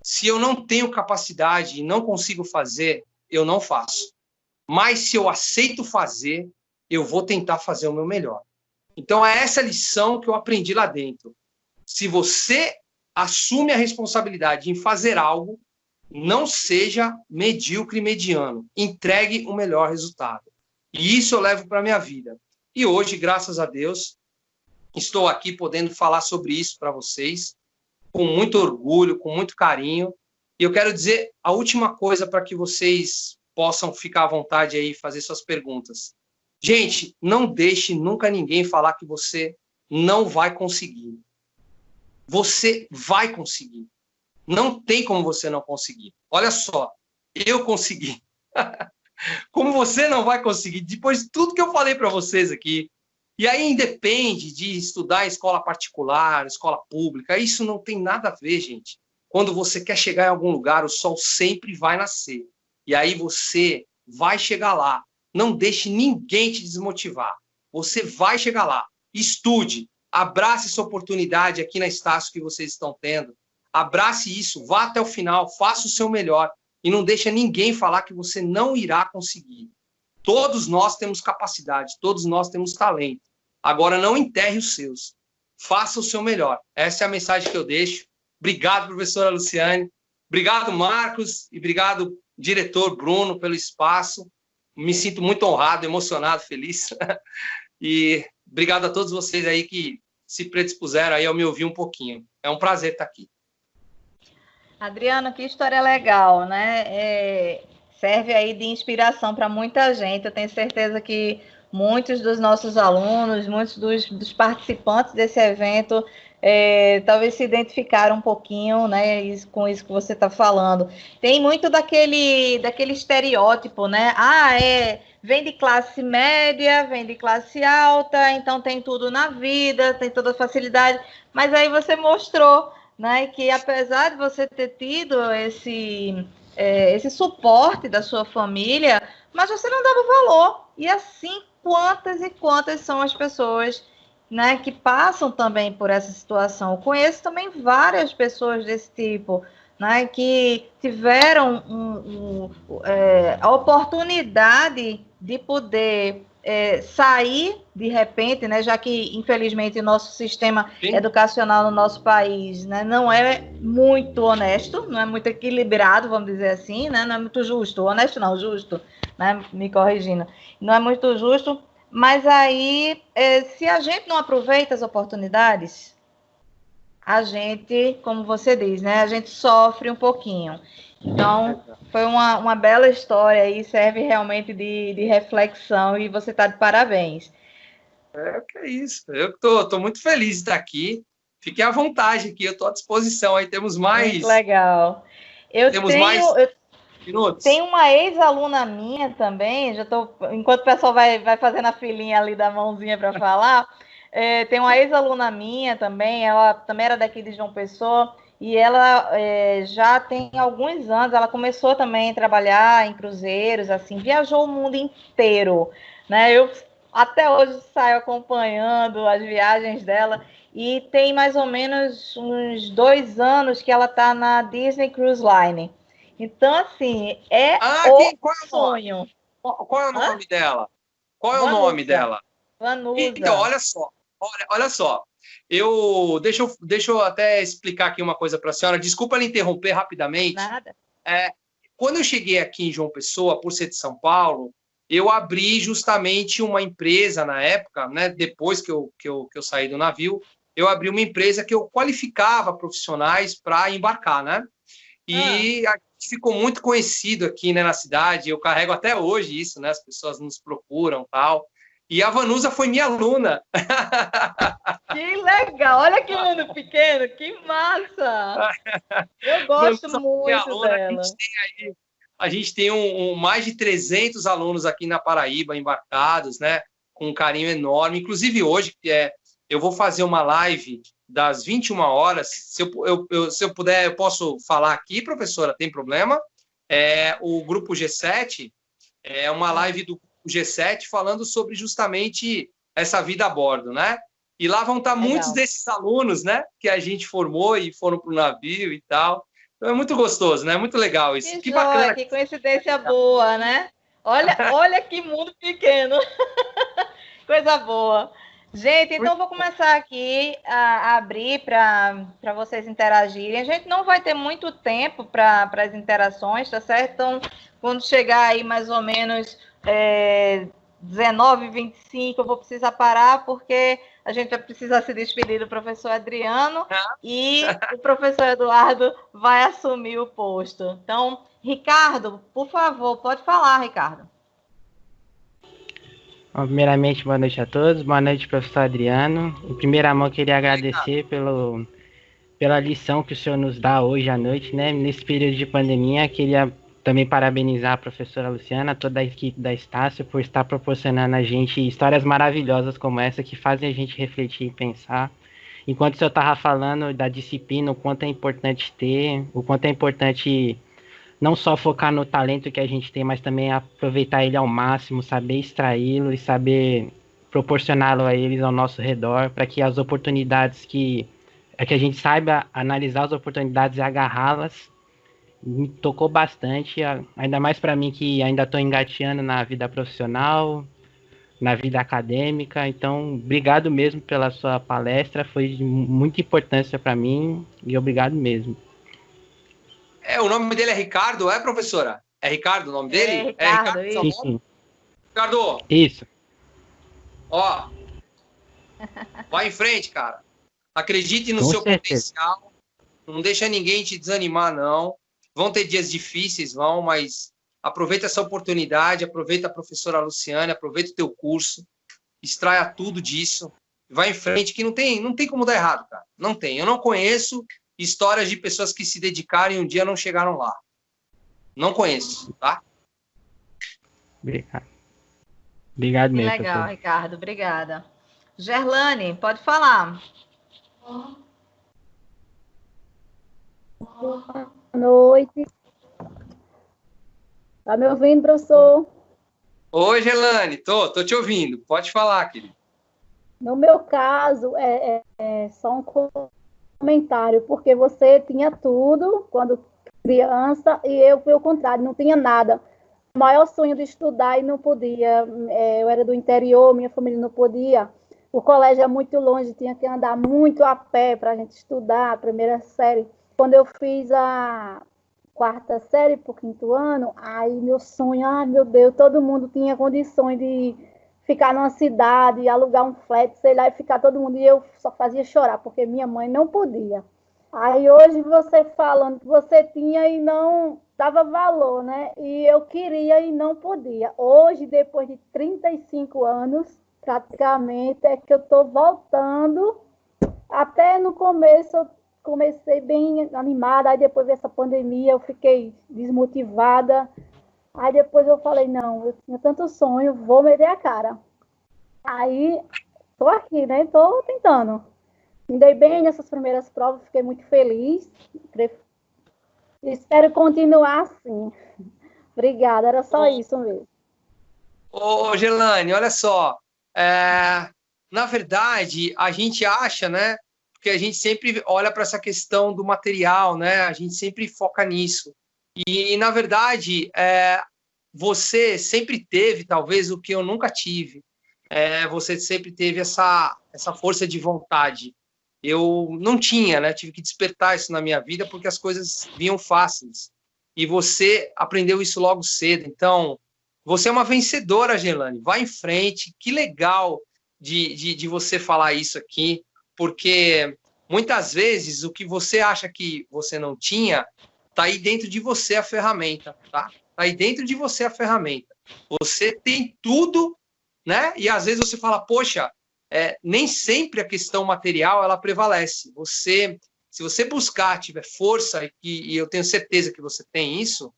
se eu não tenho capacidade e não consigo fazer, eu não faço. Mas se eu aceito fazer, eu vou tentar fazer o meu melhor. Então é essa lição que eu aprendi lá dentro. Se você assume a responsabilidade em fazer algo, não seja medíocre e mediano. Entregue o melhor resultado. E isso eu levo para a minha vida. E hoje, graças a Deus, estou aqui podendo falar sobre isso para vocês, com muito orgulho, com muito carinho. E eu quero dizer a última coisa para que vocês possam ficar à vontade aí e fazer suas perguntas. Gente, não deixe nunca ninguém falar que você não vai conseguir. você vai conseguir. Não tem como você não conseguir. Olha só, eu consegui. Como você não vai conseguir? Depois de tudo que eu falei para vocês aqui. E aí independe de estudar em escola particular, escola pública. Isso não tem nada a ver, gente. Quando você quer chegar em algum lugar, o sol sempre vai nascer. E aí você vai chegar lá. Não deixe ninguém te desmotivar. Você vai chegar lá. Estude. Abrace essa oportunidade aqui na Estácio que vocês estão tendo. Abrace isso. Vá até o final. Faça o seu melhor. E não deixe ninguém falar que você não irá conseguir. Todos nós temos capacidade. Todos nós temos talento. Agora não enterre os seus. Faça o seu melhor. Essa é a mensagem que eu deixo. Obrigado, professora Luciane. Obrigado, Marcos. E obrigado, diretor Bruno, pelo espaço. Me sinto muito honrado, emocionado, feliz. E obrigado a todos vocês aí que se predispuseram aí a me ouvir um pouquinho. É um prazer estar aqui. Adriano, que história legal, né? Serve aí de inspiração para muita gente. Eu tenho certeza que muitos dos nossos alunos, muitos dos participantes desse evento, talvez se identificaram um pouquinho, né, com isso que você está falando. Tem muito daquele estereótipo, né? Vem de classe média, vem de classe alta, então tem tudo na vida, tem toda a facilidade. Mas aí você mostrou, né, que apesar de você ter tido esse suporte da sua família, mas você não dava valor. E assim, quantas e quantas são as pessoas, né, que passam também por essa situação. Eu conheço também várias pessoas desse tipo, né, que tiveram a oportunidade de poder sair de repente, né, já que infelizmente o nosso sistema educacional no nosso país, né, não é muito honesto, não é muito equilibrado, vamos dizer assim, né, não é muito justo, honesto não, justo, né, me corrigindo, não é muito justo, mas aí se a gente não aproveita as oportunidades, a gente, como você diz, né, a gente sofre um pouquinho. Então, foi uma bela história aí, serve realmente de reflexão e você está de parabéns. Que é isso. Eu estou muito feliz de estar aqui. Fiquem à vontade aqui, eu estou à disposição. Aí temos mais... Muito legal. Mais minutos. Tem uma ex-aluna minha também, enquanto o pessoal vai fazendo a filinha ali da mãozinha para falar, tem uma ex-aluna minha também, ela também era daqui de João Pessoa, e ela já tem alguns anos, ela começou também a trabalhar em cruzeiros, assim, viajou o mundo inteiro, né? Eu até hoje saio acompanhando as viagens dela, e tem mais ou menos uns 2 anos que ela está na Disney Cruise Line. Então, assim, sonho. Qual é o nome dela? Qual é o nome dela? Vanusa. Então, olha só. Deixa eu até explicar aqui uma coisa para a senhora. Desculpa lhe interromper rapidamente. Nada. Quando eu cheguei aqui em João Pessoa, por ser de São Paulo, eu abri justamente uma empresa na época, né? Depois que eu saí do navio, eu abri uma empresa que eu qualificava profissionais para embarcar, né? E a gente ficou muito conhecido aqui, né, na cidade. Eu carrego até hoje isso, né? As pessoas nos procuram, tal. E a Vanusa foi minha aluna. Que legal! Olha que mundo pequeno, que massa! Eu gosto muito dela. A gente tem mais de 300 alunos aqui na Paraíba embarcados, né? Com um carinho enorme. Inclusive hoje, eu vou fazer uma live das 21 horas. Se eu puder, eu posso falar aqui, professora, tem problema? O Grupo G7 é uma live do G7 falando sobre justamente essa vida a bordo, né? E lá vão estar muitos desses alunos, né? Que a gente formou e foram para o navio e tal. Então é muito gostoso, né? Muito legal isso. Que bacana. Que coincidência boa, né? Olha que mundo pequeno. Coisa boa. Gente, então vou começar aqui a abrir para vocês interagirem. A gente não vai ter muito tempo para as interações, tá certo? Então, quando chegar aí mais ou menos 19h25, eu vou precisar parar, porque a gente vai precisar se despedir do professor Adriano e o professor Eduardo vai assumir o posto. Então, Ricardo, por favor, pode falar, Ricardo. Bom, primeiramente, boa noite a todos. Boa noite, professor Adriano. Em primeira mão, queria agradecer pela lição que o senhor nos dá hoje à noite, né? Nesse período de pandemia, queria também parabenizar a professora Luciana, toda a equipe da Estácio, por estar proporcionando a gente histórias maravilhosas como essa, que fazem a gente refletir e pensar. Enquanto o senhor estava falando da disciplina, o quanto é importante ter, o quanto é importante não só focar no talento que a gente tem, mas também aproveitar ele ao máximo, saber extraí-lo e saber proporcioná-lo a eles ao nosso redor, para que as oportunidades que a gente saiba analisar as oportunidades e agarrá-las. Me tocou bastante, ainda mais para mim que ainda estou engateando na vida profissional, na vida acadêmica. Então, obrigado mesmo pela sua palestra, foi de muita importância para mim e obrigado mesmo. O nome dele é Ricardo, professora? É Ricardo o nome dele? Ricardo, Ricardo isso. Sim. Ricardo! Isso. Ó, vai em frente, cara. Acredite no seu potencial. Não deixa ninguém te desanimar, não. Vão ter dias difíceis, mas aproveita essa oportunidade, aproveita a professora Luciane, aproveita o teu curso, extraia tudo disso, vai em frente, que não tem como dar errado, cara. Não tem. Eu não conheço histórias de pessoas que se dedicaram e um dia não chegaram lá. Não conheço, tá? Obrigado. Obrigado mesmo. Que legal, professor. Ricardo. Obrigada. Gerlane, pode falar. Boa noite. Tá me ouvindo, professor? Oi, Gelane, tô te ouvindo. Pode falar, querido. No meu caso, é só um comentário, porque você tinha tudo quando criança e eu fui ao contrário, não tinha nada. O maior sonho de estudar e não podia. Eu era do interior, minha família não podia. O colégio é muito longe, tinha que andar muito a pé para a gente estudar a primeira série. Quando eu fiz a quarta série para o quinto ano, aí meu sonho, meu Deus, todo mundo tinha condições de ficar numa cidade, alugar um flat, sei lá, e ficar todo mundo, e eu só fazia chorar, porque minha mãe não podia. Aí hoje você falando que você tinha e não dava valor, né? E eu queria e não podia. Hoje, depois de 35 anos, praticamente, é que eu estou voltando. Até no começo eu comecei bem animada, aí depois dessa pandemia eu fiquei desmotivada. Aí depois eu falei, não, eu tinha tanto sonho, vou meter a cara. Aí, tô aqui, né? Tô tentando. Me dei bem nessas primeiras provas, fiquei muito feliz. Espero continuar assim. Obrigada, era só isso mesmo. Ô, Gelane, olha só. Na verdade, a gente acha, né? Porque a gente sempre olha para essa questão do material, né? A gente sempre foca nisso. E, na verdade, você sempre teve, talvez, o que eu nunca tive. Você sempre teve essa força de vontade. Eu não tinha, né? Tive que despertar isso na minha vida porque as coisas vinham fáceis. E você aprendeu isso logo cedo. Então, você é uma vencedora, Gelane. Vai em frente. Que legal de você falar isso aqui, porque muitas vezes o que você acha que você não tinha, está aí dentro de você a ferramenta, tá? Está aí dentro de você a ferramenta. Você tem tudo, né? E às vezes você fala, poxa, nem sempre a questão material ela prevalece. Se você buscar, tiver força, e eu tenho certeza que você tem isso,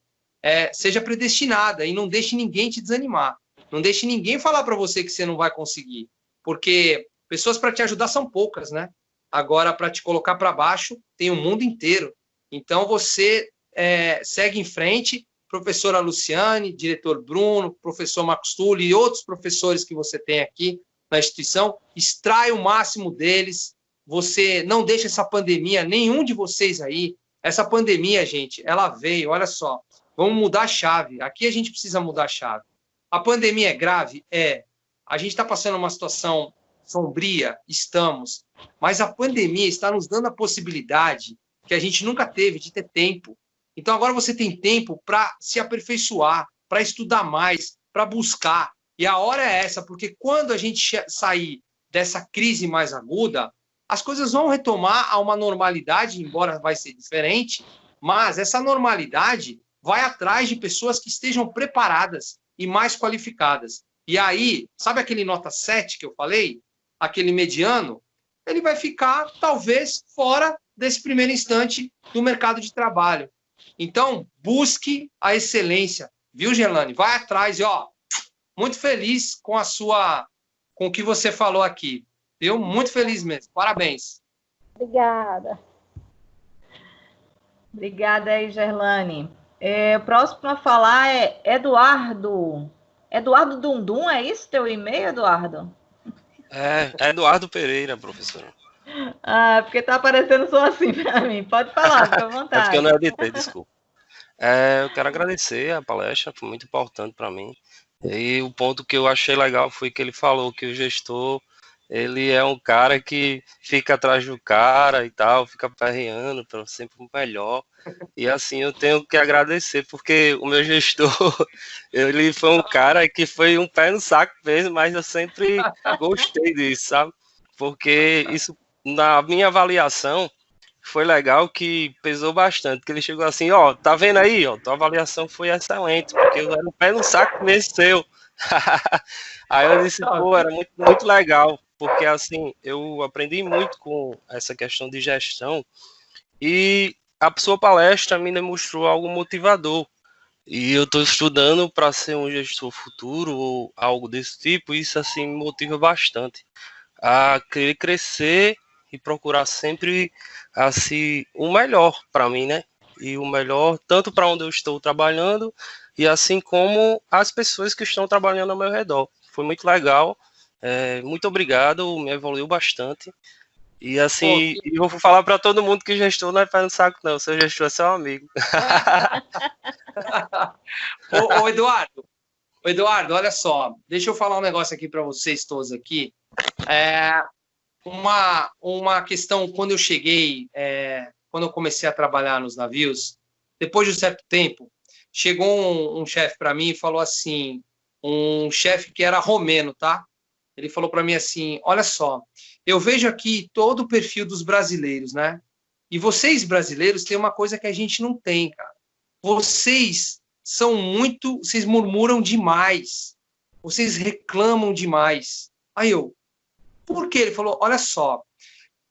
seja predestinada e não deixe ninguém te desanimar. Não deixe ninguém falar para você que você não vai conseguir, porque pessoas para te ajudar são poucas, né? Agora, para te colocar para baixo, tem o mundo inteiro. Então, você segue em frente, professora Luciane, diretor Bruno, professor Marcos Túlio e outros professores que você tem aqui na instituição, extrai o máximo deles. Você não deixa essa pandemia, nenhum de vocês aí, essa pandemia, gente, ela veio, olha só, vamos mudar a chave. Aqui a gente precisa mudar a chave. A pandemia é grave? A gente está passando uma situação sombria, estamos, mas a pandemia está nos dando a possibilidade que a gente nunca teve de ter tempo. Então agora você tem tempo para se aperfeiçoar, para estudar mais, para buscar. E a hora é essa, porque quando a gente sair dessa crise mais aguda, as coisas vão retomar a uma normalidade, embora vai ser diferente, mas essa normalidade vai atrás de pessoas que estejam preparadas e mais qualificadas. E aí, sabe aquele nota 7 que eu falei? Aquele mediano? Ele vai ficar, talvez, fora desse primeiro instante do mercado de trabalho. Então, busque a excelência, viu, Gerlane? Vai atrás e, ó, muito feliz com com o que você falou aqui, viu? Muito feliz mesmo. Parabéns. Obrigada. Obrigada aí, Gerlane. O próximo a falar é Eduardo. Eduardo Dundum, é isso teu e-mail, Eduardo? É Eduardo Pereira, professora. Ah, porque tá aparecendo só assim para mim. Pode falar, fica à vontade. É porque eu não editei, desculpa. Eu quero agradecer a palestra, foi muito importante para mim. E o ponto que eu achei legal foi que ele falou que o gestor, ele é um cara que fica atrás do cara e tal, fica perreando para sempre o melhor. E assim, eu tenho que agradecer, porque o meu gestor, ele foi um cara que foi um pé no saco mesmo, mas eu sempre gostei disso, sabe? Porque isso, na minha avaliação, foi legal, que pesou bastante, que ele chegou assim, ó, tá vendo aí, ó, tua avaliação foi excelente, porque eu era um pé no saco mesmo seu. Aí eu disse, pô, era muito, muito legal, porque assim, eu aprendi muito com essa questão de gestão, e a sua palestra me demonstrou algo motivador, e eu estou estudando para ser um gestor futuro, ou algo desse tipo, e isso assim me motiva bastante a querer crescer e procurar sempre assim o melhor para mim, né? E o melhor tanto para onde eu estou trabalhando e assim como as pessoas que estão trabalhando ao meu redor. Foi muito legal, muito obrigado, me evoluiu bastante. E assim, eu vou falar para todo mundo que gestor não é pé no saco, não. Seu gestor é seu amigo. Ô, Eduardo, olha só, deixa eu falar um negócio aqui para vocês todos aqui. Uma questão, quando eu cheguei, quando eu comecei a trabalhar nos navios, depois de um certo tempo, chegou um chefe para mim e falou assim, um chefe que era romeno, tá? Ele falou para mim assim, olha só, eu vejo aqui todo o perfil dos brasileiros, né? E vocês brasileiros têm uma coisa que a gente não tem, cara. Vocês vocês murmuram demais, vocês reclamam demais. Aí por quê? Ele falou, olha só,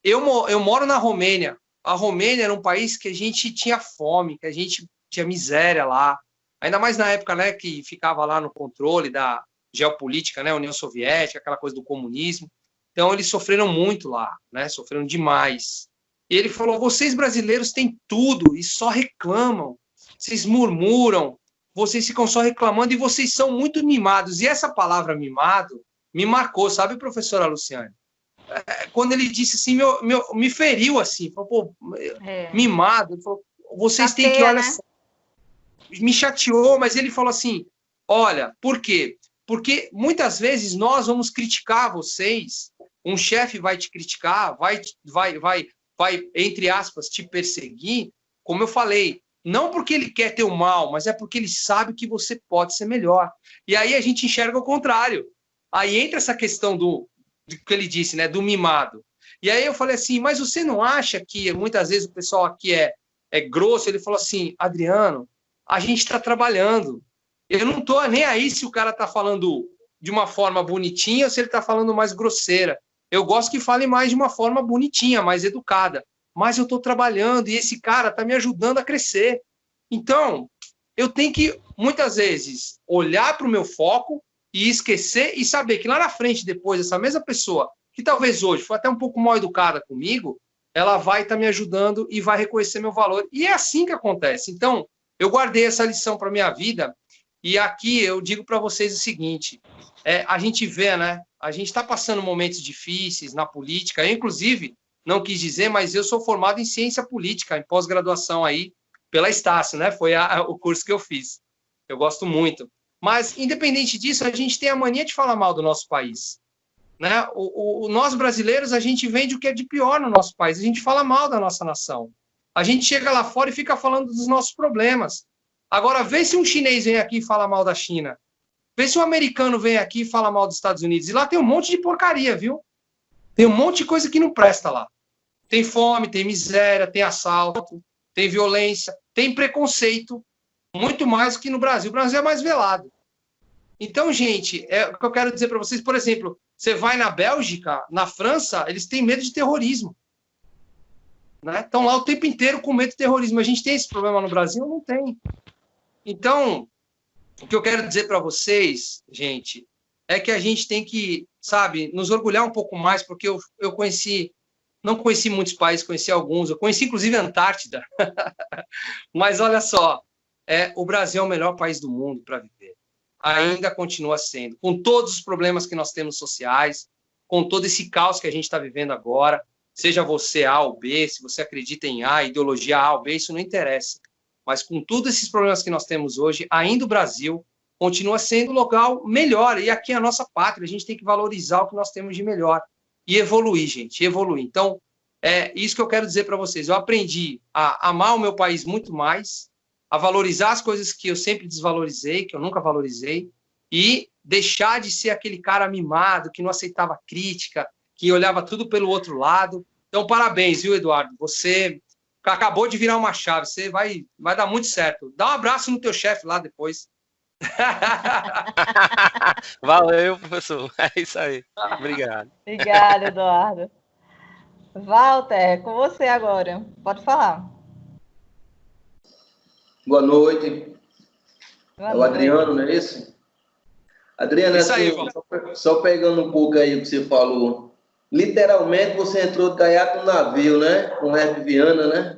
eu moro na Romênia. A Romênia era um país que a gente tinha fome, que a gente tinha miséria lá. Ainda mais na época, né, que ficava lá no controle da geopolítica, né, União Soviética, aquela coisa do comunismo. Então, eles sofreram muito lá, né, sofreram demais. E ele falou, vocês brasileiros têm tudo e só reclamam. Vocês murmuram, vocês ficam só reclamando e vocês são muito mimados. E essa palavra mimado me marcou, sabe, professora Luciane? Quando ele disse assim, me feriu assim, falou, pô, mimado, ele falou, vocês têm que, olha só, me chateou, mas ele falou assim, olha, por quê? Porque muitas vezes nós vamos criticar vocês, um chefe vai te criticar, vai, entre aspas, te perseguir, como eu falei, não porque ele quer ter o mal, mas é porque ele sabe que você pode ser melhor. E aí a gente enxerga o contrário. Aí entra essa questão do que ele disse, né, do mimado. E aí eu falei assim, mas você não acha que muitas vezes o pessoal aqui é grosso? Ele falou assim, Adriano, a gente está trabalhando. Eu não estou nem aí se o cara está falando de uma forma bonitinha ou se ele está falando mais grosseira. Eu gosto que fale mais de uma forma bonitinha, mais educada. Mas eu estou trabalhando e esse cara está me ajudando a crescer. Então, eu tenho que, muitas vezes, olhar para o meu foco e esquecer e saber que lá na frente, depois, essa mesma pessoa, que talvez hoje foi até um pouco mal educada comigo, ela vai estar me ajudando e vai reconhecer meu valor. E é assim que acontece. Então, eu guardei essa lição para a minha vida e aqui eu digo para vocês o seguinte, a gente vê, né? A gente está passando momentos difíceis na política. Eu, inclusive, não quis dizer, mas eu sou formado em ciência política, em pós-graduação aí, pela Estácio, né? Foi o curso que eu fiz. Eu gosto muito. Mas, independente disso, a gente tem a mania de falar mal do nosso país. Né? Nós, brasileiros, a gente vende o que é de pior no nosso país. A gente fala mal da nossa nação. A gente chega lá fora e fica falando dos nossos problemas. Agora, vê se um chinês vem aqui e fala mal da China. Vê se um americano vem aqui e fala mal dos Estados Unidos. E lá tem um monte de porcaria, viu? Tem um monte de coisa que não presta lá. Tem fome, tem miséria, tem assalto, tem violência, tem preconceito. Muito mais do que no Brasil. O Brasil é mais velado. Então, gente, o que eu quero dizer para vocês, por exemplo, você vai na Bélgica, na França, eles têm medo de terrorismo. né? Estão lá o tempo inteiro com medo do terrorismo. A gente tem esse problema no Brasil? Não tem. Então, o que eu quero dizer para vocês, gente, é que a gente tem que, sabe, nos orgulhar um pouco mais, porque eu não conheci muitos países, conheci alguns, eu conheci inclusive a Antártida. Mas olha só, o Brasil é o melhor país do mundo para viver. Ainda continua sendo, com todos os problemas que nós temos sociais, com todo esse caos que a gente está vivendo agora, seja você A ou B, se você acredita em A, ideologia A ou B, isso não interessa. Mas com todos esses problemas que nós temos hoje, ainda o Brasil continua sendo um local melhor, e aqui é a nossa pátria, a gente tem que valorizar o que nós temos de melhor, e evoluir, gente, evoluir. Então, é isso que eu quero dizer para vocês, eu aprendi a amar o meu país muito mais, a valorizar as coisas que eu sempre desvalorizei, que eu nunca valorizei, e deixar de ser aquele cara mimado, que não aceitava crítica, que olhava tudo pelo outro lado. Então, parabéns, viu, Eduardo? Você acabou de virar uma chave, você vai dar muito certo. Dá um abraço no teu chefe lá depois. Valeu, professor. É isso aí. Obrigado. Obrigada, Eduardo. Walter, com você agora. Pode falar. Boa noite. Boa É o noite. Adriano, não é isso? Adriano, Isso aí, assim, só pegando um pouco aí o que você falou. Literalmente você entrou de gaiato no navio, né? Com o Herp Viana, né?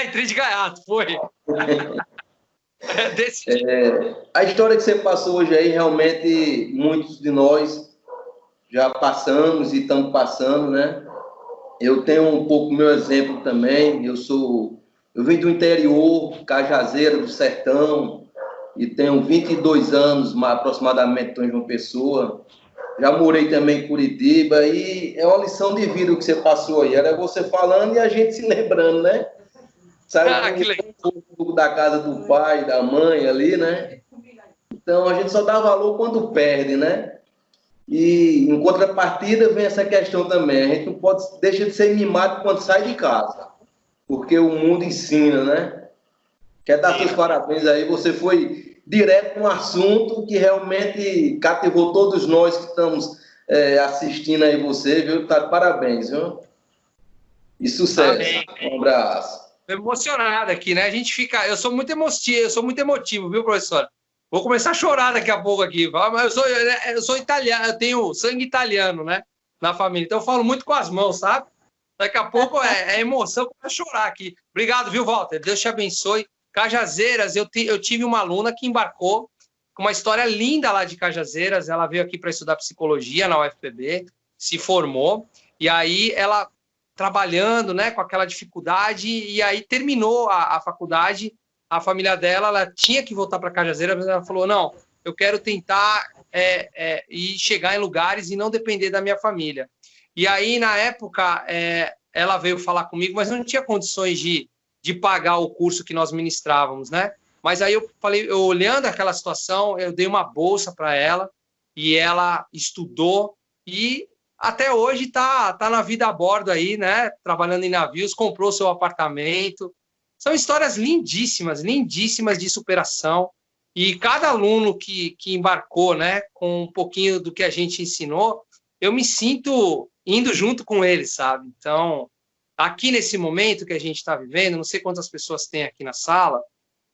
Entrei de gaiato, foi. A história que você passou hoje aí, realmente, muitos de nós já passamos e estamos passando, né? Eu tenho um pouco meu exemplo também. Eu vim do interior, Cajazeira, do sertão, e tenho 22 anos, aproximadamente, estou em João Pessoa. Já morei também em Curitiba, e é uma lição de vida o que você passou aí. Era você falando e a gente se lembrando, né? Sabe, um pouco da casa do pai, da mãe ali, né? Então, a gente só dá valor quando perde, né? E, em contrapartida, vem essa questão também. A gente não pode deixar de ser mimado quando sai de casa, porque o mundo ensina, né? Quer dar seus parabéns aí, você foi direto no assunto que realmente cativou todos nós que estamos assistindo aí você, viu? Tá de parabéns, viu? E sucesso. Amém. Um abraço. Emocionado aqui, né? A gente fica. Eu sou muito emotivo, viu, professor? Vou começar a chorar daqui a pouco aqui. Mas eu sou italiano, eu tenho sangue italiano, né? Na família. Então eu falo muito com as mãos, sabe? Daqui a pouco é emoção, eu começo a chorar aqui. Obrigado, viu, Walter? Deus te abençoe. Cajazeiras, eu tive uma aluna que embarcou com uma história linda lá de Cajazeiras. Ela veio aqui para estudar psicologia na UFPB, se formou, e aí ela trabalhando, né, com aquela dificuldade, e aí terminou a faculdade. A família dela, ela tinha que voltar para Cajazeiras, mas ela falou, não, eu quero tentar ir chegar em lugares e não depender da minha família. E aí, na época, ela veio falar comigo, mas não tinha condições de pagar o curso que nós ministrávamos, né? Mas aí eu falei, olhando aquela situação, eu dei uma bolsa para ela, e ela estudou, e até hoje está na vida a bordo aí, né? Trabalhando em navios, comprou seu apartamento. São histórias lindíssimas, lindíssimas de superação. E cada aluno que embarcou, né, com um pouquinho do que a gente ensinou, eu me sinto indo junto com eles, sabe? Então, aqui nesse momento que a gente está vivendo, não sei quantas pessoas tem aqui na sala,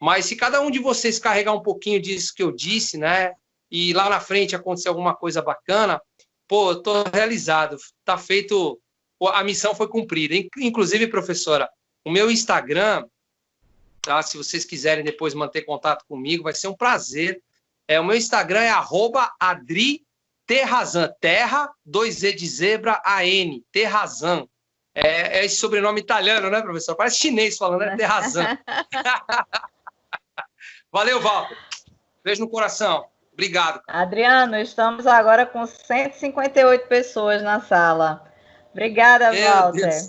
mas se cada um de vocês carregar um pouquinho disso que eu disse, né, e lá na frente acontecer alguma coisa bacana, pô, eu tô realizado, tá feito, a missão foi cumprida. Inclusive, professora, o meu Instagram, tá, se vocês quiserem depois manter contato comigo, vai ser um prazer. O meu Instagram é @AdriTerrazan, terra, 2E de zebra, AN, Terrazan. É esse sobrenome italiano, né, professor? Parece chinês falando, né? Terrazan. Valeu, Walter. Beijo no coração. Obrigado. Adriano, estamos agora com 158 pessoas na sala. Obrigada, Walter.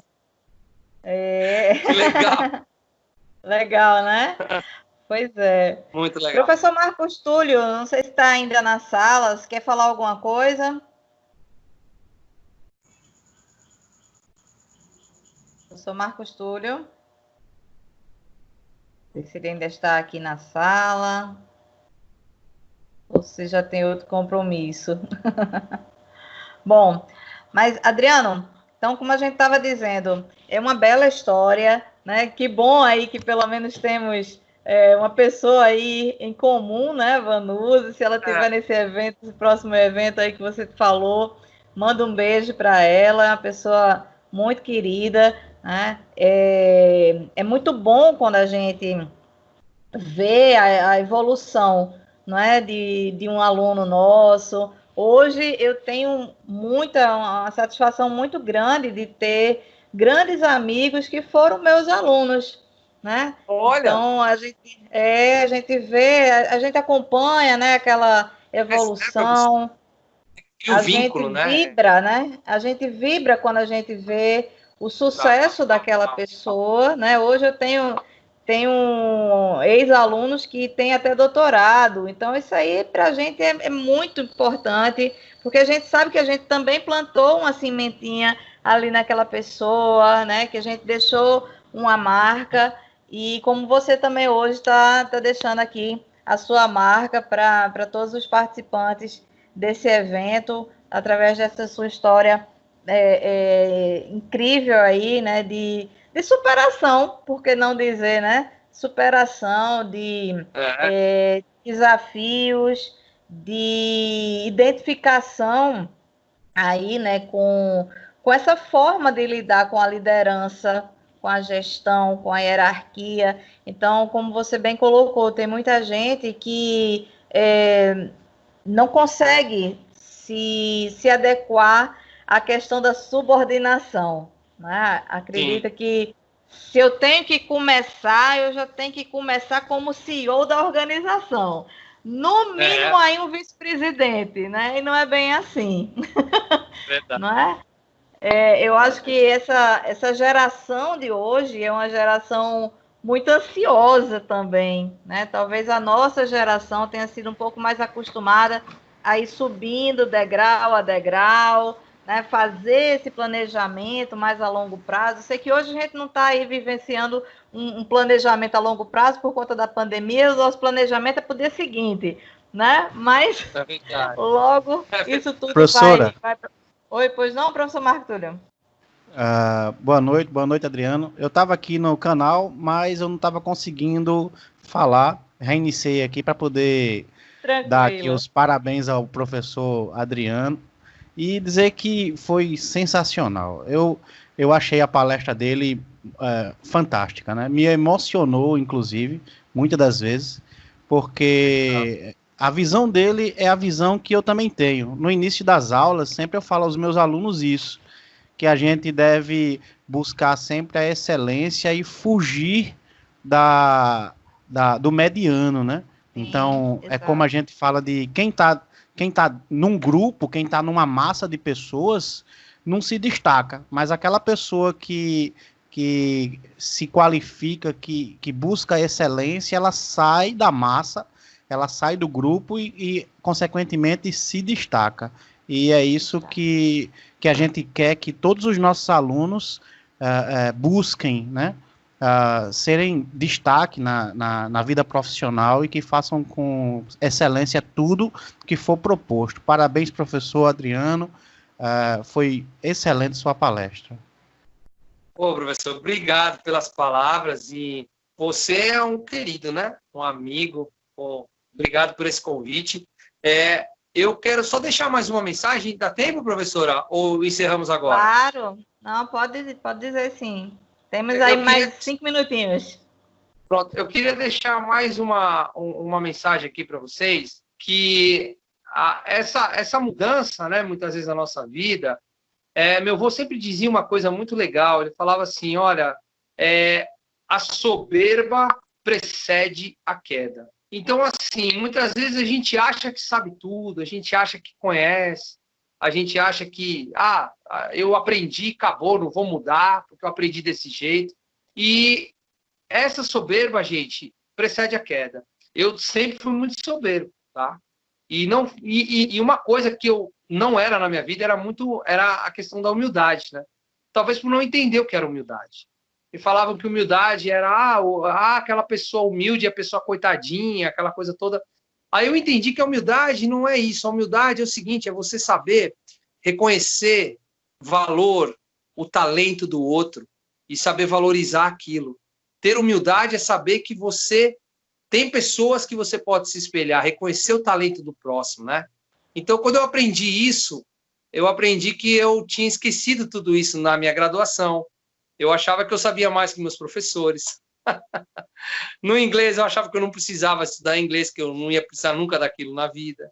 Que legal. Legal, né? Pois é. Muito legal. Professor Marcos Túlio, não sei se está ainda na sala, se quer falar alguma coisa? Professor Marcos Túlio. Não sei se ele ainda está aqui na sala. Ou se já tem outro compromisso. Bom, mas, Adriano, Então, como a gente estava dizendo, é uma bela história, né? Que bom aí que pelo menos temos uma pessoa aí em comum, né, Vanusa? Se ela estiver nesse evento, esse próximo evento aí que você falou, manda um beijo para ela, uma pessoa muito querida, né? É muito bom quando a gente vê a evolução, não é, de um aluno nosso. Hoje eu tenho uma satisfação muito grande de ter grandes amigos que foram meus alunos, né? Olha. Então a gente vê, a gente acompanha, né, aquela evolução. E o vínculo, gente vibra, né? A gente vibra quando a gente vê o sucesso daquela pessoa, né? Hoje eu tenho ex-alunos que têm até doutorado. Então, isso aí para a gente é muito importante, porque a gente sabe que a gente também plantou uma sementinha ali naquela pessoa, né? Que a gente deixou uma marca. E como você também hoje está deixando aqui a sua marca para todos os participantes desse evento, através dessa sua história incrível aí, né? De superação, por que não dizer, né? Superação de desafios, de identificação aí, né? Com essa forma de lidar com a liderança, com a gestão, com a hierarquia. Então, como você bem colocou, tem muita gente que não consegue se adequar à questão da subordinação, né? Acredita que se eu tenho que começar, eu já tenho que começar como CEO da organização. No mínimo aí um vice-presidente, né? E não é bem assim. Verdade. Não é? Eu acho que essa geração de hoje é uma geração muito ansiosa também, né? Talvez a nossa geração tenha sido um pouco mais acostumada a ir subindo degrau a degrau, né? Fazer esse planejamento mais a longo prazo. Eu sei que hoje a gente não está aí vivenciando um planejamento a longo prazo por conta da pandemia, o nosso planejamento é para o dia seguinte, né? Mas logo isso tudo vai... Oi, pois não, professor Marco Túlio? Boa noite, Adriano. Eu estava aqui no canal, mas eu não estava conseguindo falar. Reiniciei aqui para poder dar aqui os parabéns ao professor Adriano e dizer que foi sensacional. Eu achei a palestra dele fantástica, né? Me emocionou, inclusive, muitas das vezes, porque a visão dele é a visão que eu também tenho. No início das aulas, sempre eu falo aos meus alunos isso, que a gente deve buscar sempre a excelência e fugir do mediano, né? Então, é como a gente fala de quem tá num grupo, quem está numa massa de pessoas, não se destaca, mas aquela pessoa que se qualifica, que busca a excelência, ela sai da massa, ela sai do grupo e consequentemente, se destaca. E é isso que a gente quer que todos os nossos alunos busquem, né? Serem destaque na vida profissional e que façam com excelência tudo que for proposto. Parabéns, professor Adriano. Foi excelente sua palestra. Professor, obrigado pelas palavras. E você é um querido, né? Um amigo. Obrigado por esse convite. Eu quero só deixar mais uma mensagem. Dá tempo, professora? Ou encerramos agora? Claro. Não, pode dizer sim. Temos aí mais 5 minutinhos. Pronto. Eu queria deixar mais uma mensagem aqui para vocês, que essa mudança, né, muitas vezes na nossa vida, meu avô sempre dizia uma coisa muito legal. Ele falava assim, olha, a soberba precede a queda. Então, assim, muitas vezes a gente acha que sabe tudo, a gente acha que conhece, a gente acha que, eu aprendi, acabou, não vou mudar, porque eu aprendi desse jeito. E essa soberba, gente, precede a queda. Eu sempre fui muito soberbo, tá? E uma coisa que eu não era na minha vida era a questão da humildade, né? Talvez por não entender o que era humildade. E falavam que humildade era aquela pessoa humilde, a pessoa coitadinha, aquela coisa toda. Aí eu entendi que a humildade não é isso. A humildade é o seguinte, é você saber reconhecer valor, o talento do outro e saber valorizar aquilo. Ter humildade é saber que você tem pessoas que você pode se espelhar, reconhecer o talento do próximo, né? Então, quando eu aprendi isso, eu aprendi que eu tinha esquecido tudo isso na minha graduação. Eu achava que eu sabia mais que meus professores. No inglês, eu achava que eu não precisava estudar inglês, que eu não ia precisar nunca daquilo na vida.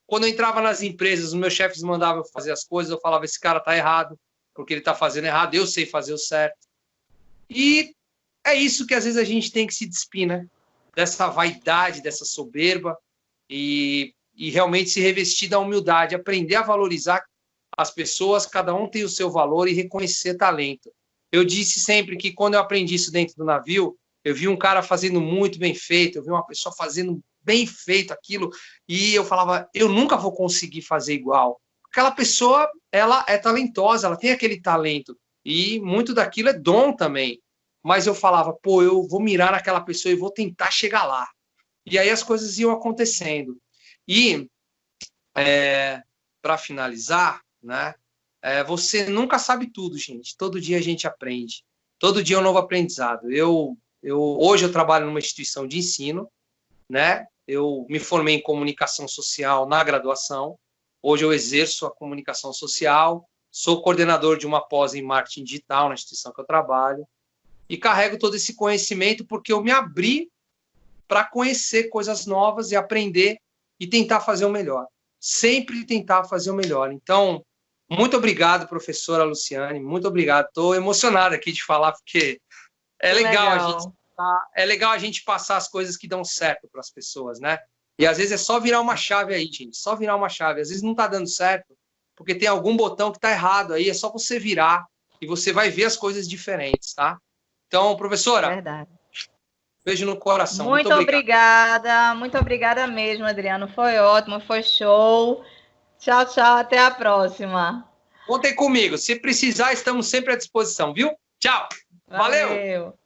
Quando eu entrava nas empresas, os meus chefes mandavam eu fazer as coisas, eu falava, esse cara tá errado, porque ele tá fazendo errado, eu sei fazer o certo. E é isso que às vezes a gente tem que se despir, né? Dessa vaidade, dessa soberba, e realmente se revestir da humildade, aprender a valorizar as pessoas, cada um tem o seu valor e reconhecer talento. Eu disse sempre que quando eu aprendi isso dentro do navio, eu vi um cara fazendo muito bem feito, eu vi uma pessoa fazendo bem feito aquilo, e eu falava, eu nunca vou conseguir fazer igual. Aquela pessoa, ela é talentosa, ela tem aquele talento, e muito daquilo é dom também. Mas eu falava, pô, eu vou mirar naquela pessoa e vou tentar chegar lá. E aí as coisas iam acontecendo. E, para finalizar, né, você nunca sabe tudo, gente. Todo dia a gente aprende. Todo dia é um novo aprendizado. Hoje eu trabalho numa instituição de ensino, né? Eu me formei em comunicação social na graduação. Hoje eu exerço a comunicação social. Sou coordenador de uma pós em marketing digital na instituição que eu trabalho. E carrego todo esse conhecimento porque eu me abri para conhecer coisas novas e aprender e tentar fazer o melhor. Sempre tentar fazer o melhor. Então, muito obrigado, professora Luciane, muito obrigado. Estou emocionado aqui de falar, porque é legal a gente passar as coisas que dão certo para as pessoas, né? E às vezes é só virar uma chave aí, gente, só virar uma chave. Às vezes não está dando certo, porque tem algum botão que está errado aí, é só você virar e você vai ver as coisas diferentes, tá? Então, professora, verdade. Beijo no coração. Muito obrigada mesmo, Adriano. Foi ótimo, foi show. Tchau, tchau, até a próxima. Contem comigo. Se precisar, estamos sempre à disposição, viu? Tchau. Valeu.